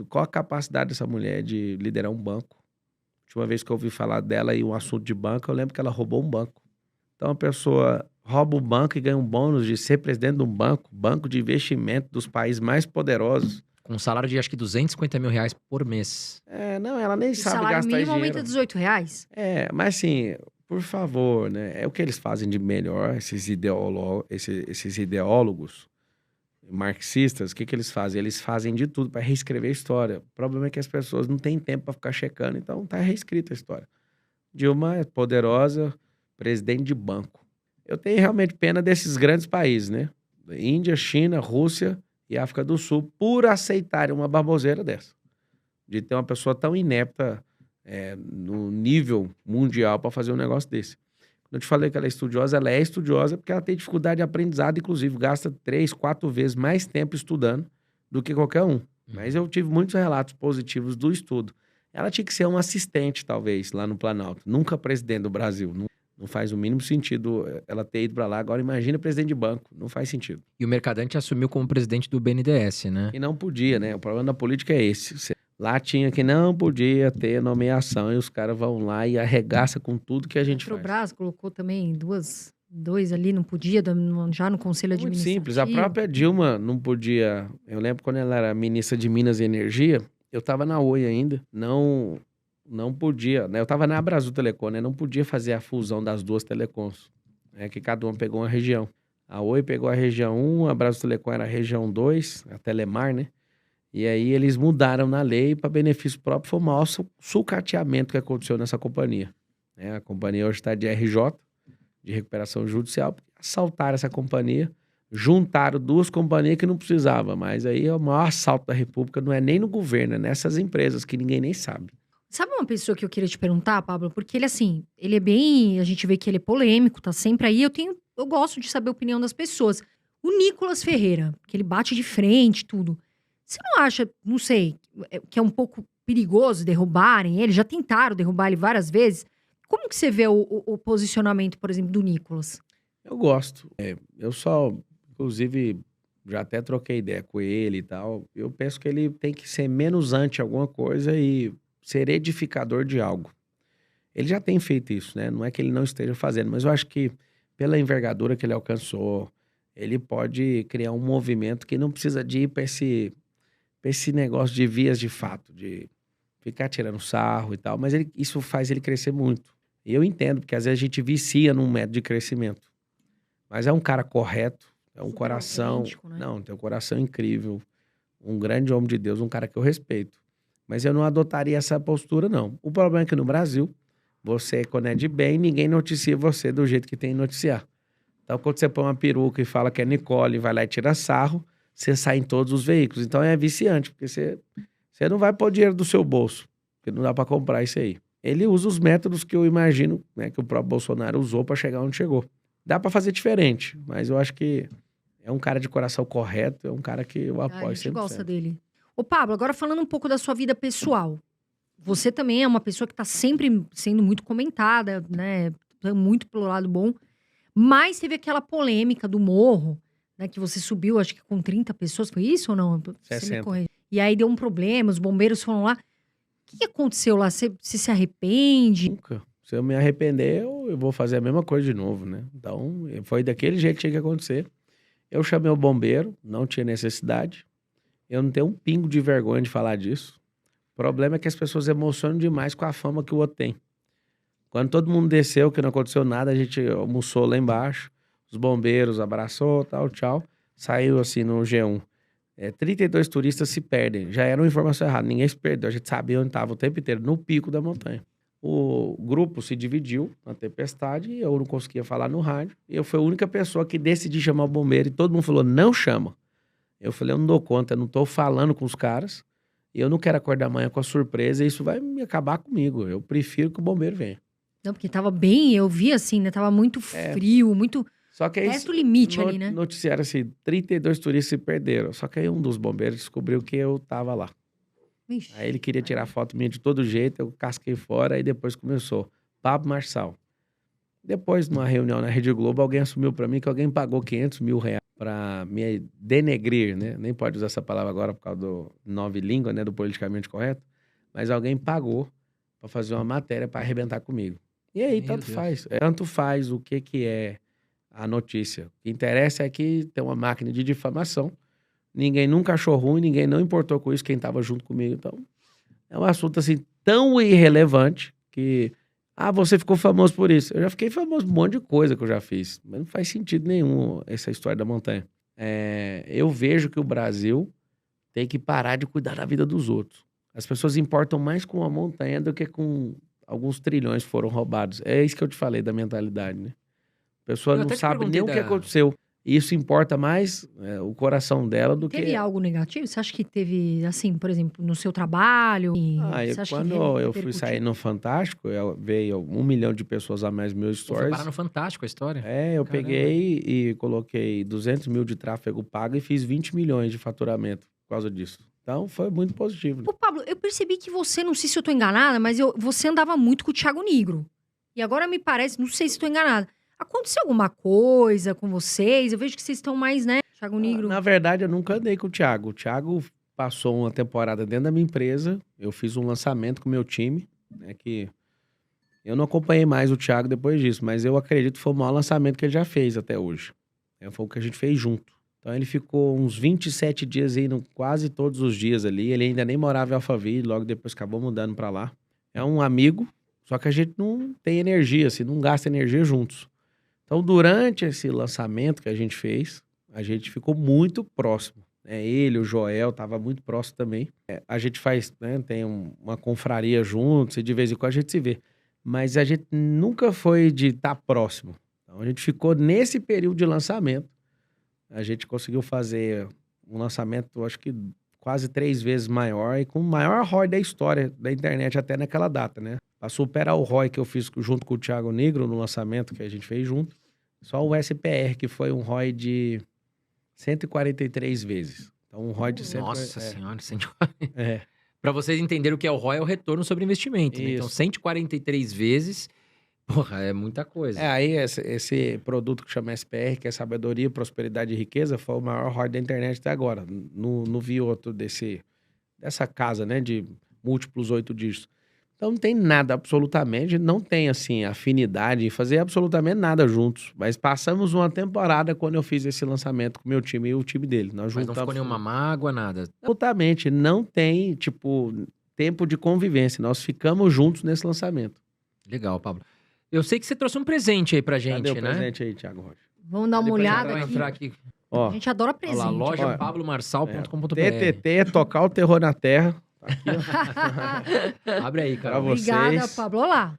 Qual a capacidade dessa mulher de liderar um banco? A última vez que eu ouvi falar dela e um assunto de banco, eu lembro que ela roubou um banco. Então a pessoa rouba um banco e ganha um bônus de ser presidente de um banco de investimento dos países mais poderosos. Com um salário de acho que R$250 mil por mês. Não, ela nem O sabe salário gastar mínimo dinheiro. aumenta R$18. Mas assim, por favor, né? É o que eles fazem de melhor, esses ideólogos marxistas, o que eles fazem? Eles fazem de tudo para reescrever a história. O problema é que as pessoas não têm tempo para ficar checando, então tá reescrita a história. Dilma é poderosa, presidente de banco. Eu tenho realmente pena desses grandes países, né? Índia, China, Rússia e África do Sul, por aceitarem uma baboseira dessa. De ter uma pessoa tão inepta no nível mundial para fazer um negócio desse. Quando eu te falei que ela é estudiosa porque ela tem dificuldade de aprendizado, inclusive gasta 3, 4 vezes mais tempo estudando do que qualquer um. Mas eu tive muitos relatos positivos do estudo. Ela tinha que ser um assistente, talvez, lá no Planalto. Nunca presidente do Brasil. Não faz o mínimo sentido ela ter ido para lá. Agora imagina presidente de banco. Não faz sentido. E o Mercadante assumiu como presidente do BNDES, né? E não podia, né? O problema da política é esse. Lá tinha que não podia ter nomeação e os caras vão lá e arregaça com tudo que a gente faz. O Petrobras colocou também duas dois ali não podia, já no conselho Muito administrativo? simples. A própria Dilma não podia. Eu lembro quando ela era ministra de Minas e Energia, eu estava na Oi ainda. Não podia, né? Eu estava na Abrasil Telecom, né? Não podia fazer a fusão das duas telecoms. É que cada uma pegou uma região. A Oi pegou a região 1, a Abrasil Telecom era a região 2, a Telemar, né? E aí eles mudaram na lei para benefício próprio. Foi o maior sucateamento que aconteceu nessa companhia. A companhia hoje está de RJ, de recuperação judicial, assaltaram essa companhia, juntaram duas companhias que não precisava, mas aí é o maior assalto da República, não é nem no governo, é nessas empresas que ninguém nem sabe. Sabe uma pessoa que eu queria te perguntar, Pablo? Porque ele, assim, ele é bem. A gente vê que ele é polêmico, tá sempre aí. Eu gosto de saber a opinião das pessoas. O Nicolas Ferreira, que ele bate de frente, tudo. Você não acha, não sei, que é um pouco perigoso derrubarem ele? Já tentaram derrubar ele várias vezes. Como que você vê o posicionamento, por exemplo, do Nicolas? Eu gosto. Eu só, inclusive, já até troquei ideia com ele e tal. Eu penso que ele tem que ser menos anti alguma coisa e ser edificador de algo. Ele já tem feito isso, né? Não é que ele não esteja fazendo, mas eu acho que pela envergadura que ele alcançou, ele pode criar um movimento que não precisa de ir para esse negócio de vias de fato, de ficar tirando sarro e tal, mas isso faz ele crescer muito. E eu entendo, porque às vezes a gente vicia num método de crescimento. Mas é um cara correto, é um Super coração... autêntico, né? Não, tem um coração incrível, um grande homem de Deus, um cara que eu respeito. Mas eu não adotaria essa postura, não. O problema é que no Brasil, você, quando é de bem, ninguém noticia você do jeito que tem que noticiar. Então, quando você põe uma peruca e fala que é Nicole, vai lá e tira sarro, você sai em todos os veículos. Então, é viciante, porque você não vai pôr dinheiro do seu bolso, porque não dá para comprar isso aí. Ele usa os métodos que eu imagino, né, que o próprio Bolsonaro usou para chegar onde chegou. Dá para fazer diferente, mas eu acho que é um cara de coração correto, é um cara que eu apoio A gente 100%. gosta dele. Ô, Pablo, agora falando um pouco da sua vida pessoal. Você também é uma pessoa que tá sempre sendo muito comentada, né? Muito pelo lado bom. Mas teve aquela polêmica do morro, né? Que você subiu, acho que com 30 pessoas. Foi isso ou não? Você me 60. corrige. E aí deu um problema, os bombeiros foram lá. O que aconteceu lá? Você se arrepende? Nunca. Se eu me arrepender, eu vou fazer a mesma coisa de novo, né? Então, foi daquele jeito que tinha que acontecer. Eu chamei o bombeiro, não tinha necessidade. Eu não tenho um pingo de vergonha de falar disso. O problema é que as pessoas emocionam demais com a fama que o outro tem. Quando todo mundo desceu, que não aconteceu nada, a gente almoçou lá embaixo. Os bombeiros abraçou, tal, tchau. Saiu assim no G1. 32 turistas se perdem. Já era uma informação errada, ninguém se perdeu. A gente sabia onde estava o tempo inteiro, no pico da montanha. O grupo se dividiu na tempestade e eu não conseguia falar no rádio. E eu fui a única pessoa que decidi chamar o bombeiro e todo mundo falou, não chama. Eu falei, eu não dou conta, eu não tô falando com os caras. E eu não quero acordar amanhã com a surpresa e isso vai me acabar comigo. Eu prefiro que o bombeiro venha. Não, porque tava bem, eu vi assim, né? Tava muito frio, muito... Só que aí, Resto limite ali, né? noticiaram assim, 32 turistas se perderam. Só que aí um dos bombeiros descobriu que eu tava lá. Vixe. Aí ele queria tirar foto minha de todo jeito, eu casquei fora, aí depois começou. Pablo Marçal. Depois, numa reunião na Rede Globo, alguém assumiu pra mim que alguém pagou 500 mil reais pra me denegrir, né? Nem pode usar essa palavra agora por causa do nova língua, né? Do politicamente correto. Mas alguém pagou pra fazer uma matéria pra arrebentar comigo. E aí, Meu tanto Deus. faz. Tanto faz o que é a notícia. O que interessa é que tem uma máquina de difamação. Ninguém nunca achou ruim, ninguém não importou com isso, quem tava junto comigo. Então, é um assunto assim tão irrelevante que... Ah, você ficou famoso por isso. Eu já fiquei famoso por um monte de coisa que eu já fiz. Mas não faz sentido nenhum essa história da montanha. Eu vejo que o Brasil tem que parar de cuidar da vida dos outros. As pessoas importam mais com a montanha do que com alguns trilhões que foram roubados. É isso que eu te falei da mentalidade, né? A pessoa Eu não até te sabe perguntei nem o que da- aconteceu. E isso importa mais o coração dela do Teve que... algo negativo? Você acha que teve, assim, por exemplo, no seu trabalho? Você acha Quando que eu fui repercutiu? sair no Fantástico, veio 1 milhão de pessoas a mais meus Pô, foi stories. parar no Fantástico a história. Eu Caramba. peguei e coloquei 200 mil de tráfego pago e fiz 20 milhões de faturamento por causa disso. Então, foi muito positivo. Né? Ô, Pablo, eu percebi que você, não sei se eu tô enganada, mas você andava muito com o Thiago Nigro. E agora me parece, não sei se tô enganada. Aconteceu alguma coisa com vocês? Eu vejo que vocês estão mais, né? Thiago Nigro. Na verdade, eu nunca andei com o Thiago. O Thiago passou uma temporada dentro da minha empresa. Eu fiz um lançamento com o meu time, né? Que Eu não acompanhei mais o Thiago depois disso, mas eu acredito que foi o maior lançamento que ele já fez até hoje. Foi o que a gente fez junto. Então ele ficou uns 27 dias indo quase todos os dias ali. Ele ainda nem morava em Alphaville, logo depois acabou mudando pra lá. É um amigo, só que a gente não tem energia, assim, não gasta energia juntos. Então durante esse lançamento que a gente fez, a gente ficou muito próximo. Ele, o Joel, tava muito próximo também. A gente faz, né, tem uma confraria juntos e de vez em quando a gente se vê. Mas a gente nunca foi de estar próximo. Então a gente ficou nesse período de lançamento. A gente conseguiu fazer um lançamento, acho que quase 3 vezes maior e com o maior ROI da história da internet até naquela data, né? Pra superar o ROI que eu fiz junto com o Thiago Negro no lançamento que a gente fez junto. Só o SPR, que foi um ROI de 143 vezes. Então um ROI de Nossa senhora, 140. É. Pra vocês entenderem o que é o ROI, é o retorno sobre investimento, né? Então, Isso. 143 vezes, porra, é muita coisa. Aí esse produto que chama SPR, que é Sabedoria, Prosperidade e Riqueza, foi o maior ROI da internet até agora. Não vi outro dessa casa, né, de múltiplos 8 dígitos. Então não tem nada, absolutamente, não tem, assim, afinidade em fazer absolutamente nada juntos. Mas passamos uma temporada quando eu fiz esse lançamento com o meu time e o time dele. Nós Mas não ficou nenhuma mágoa, nada. Absolutamente, não tem, tipo, tempo de convivência. Nós ficamos juntos nesse lançamento. Legal, Pablo. Eu sei que você trouxe um presente aí pra gente, Cadê o né? presente aí, Thiago Rocha? Vamos dar uma Depois olhada vai aqui. entrar aqui. Ó, A gente adora Olha presente. lá, loja Olha. pablomarçal.com.br. TTT, tocar o terror na terra. Tá aqui, ó. Abre aí, cara. Pra você. Obrigada, vocês. Pablo. Olha lá.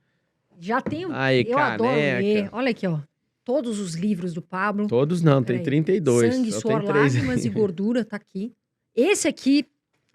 Já tenho. Aí, Eu adoro caneca. ler. Olha aqui, ó. Todos os livros do Pablo. Todos não, tem Peraí. 32. Sangue, só suor, tem 3. lágrimas e gordura, tá aqui. Esse aqui,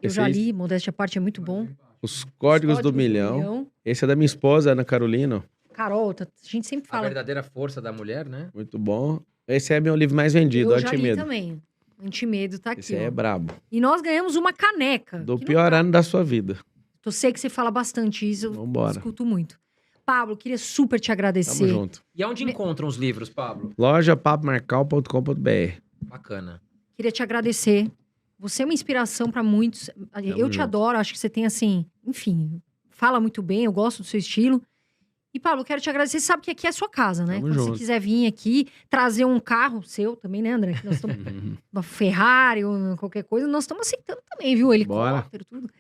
eu Esse já aí- li, modéstia à parte, é muito bom. Os códigos do milhão. Esse é da minha esposa, Ana Carolina. Carol, a gente sempre A fala. verdadeira força da mulher, né? Muito bom. Esse é meu livro mais vendido, Eu já li Antimedo. também. Antimedo tá aqui, Esse aí é ó. brabo. E nós ganhamos uma caneca. Do que não pior tá- ano da sua vida. Eu sei que você fala bastante isso, eu Vambora. escuto muito. Pablo, queria super te Tamo agradecer. junto. E aonde encontram os livros, Pablo? Loja papomarcal.com.br. Bacana. Queria te agradecer. Você é uma inspiração para muitos. Eu te junto. adoro, acho que você tem assim, enfim, fala muito bem, eu gosto do seu estilo. E, Pablo, eu quero te agradecer. Você sabe que aqui é a sua casa, né? Tamo Quando junto. você quiser vir aqui, trazer um carro seu também, né, André? Que nós estamos uma Ferrari ou qualquer coisa, nós estamos aceitando também, viu? Helicóptero, tudo.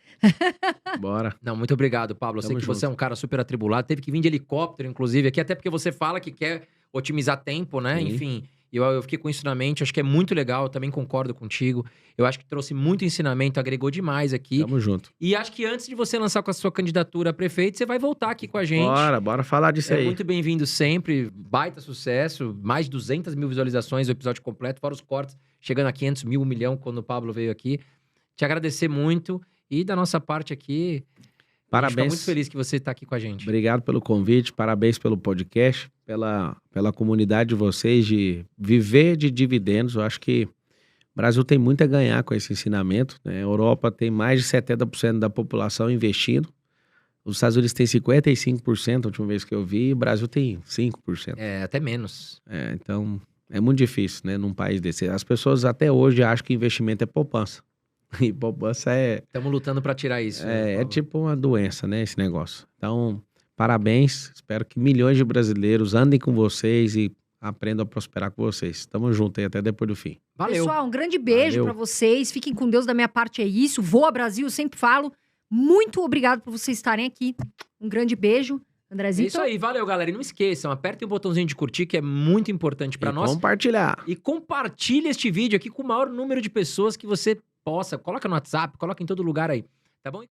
Bora. Não, muito obrigado, Pablo. Eu sei Tamo que você é junto. um cara super atribulado. Teve que vir de helicóptero, inclusive, aqui, até porque você fala que quer otimizar tempo, né? Sim. Enfim, eu fiquei com isso na mente. Acho que é muito legal. Eu também concordo contigo. Eu acho que trouxe muito ensinamento, agregou demais aqui. Tamo junto. E acho que antes de você lançar com a sua candidatura a prefeito, você vai voltar aqui com a gente. Bora falar disso É aí. muito bem-vindo sempre, baita sucesso, mais de 200 mil visualizações o episódio completo, fora os cortes, chegando a 500 mil, 1 milhão, quando o Pablo veio aqui. Te agradecer muito e da nossa parte aqui, a gente fica Parabéns. muito feliz que você está aqui com a gente. Obrigado pelo convite, parabéns pelo podcast, pela comunidade de vocês de viver de dividendos. Eu acho que o Brasil tem muito a ganhar com esse ensinamento, né? A Europa tem mais de 70% da população investindo. Os Estados Unidos têm 55%, a última vez que eu vi, e o Brasil tem 5%. É, até menos. Então, é muito difícil, né, num país desse. As pessoas até hoje acham que investimento é poupança. E poupança Estamos lutando para tirar isso. né, é Pablo? tipo uma doença, né, esse negócio. Então, parabéns. Espero que milhões de brasileiros andem com vocês e aprendam a prosperar com vocês. Tamo junto aí até depois do fim. Valeu. Pessoal, um grande beijo Valeu. pra vocês. Fiquem com Deus, da minha parte é isso. Voa Brasil, eu sempre falo. Muito obrigado por vocês estarem aqui. Um grande beijo. É Andrezito. isso aí, valeu, galera. E não esqueçam, apertem o botãozinho de curtir, que é muito importante para E nós. compartilhar. E compartilhe este vídeo aqui com o maior número de pessoas que você possa. Coloca no WhatsApp, coloca em todo lugar aí, tá bom?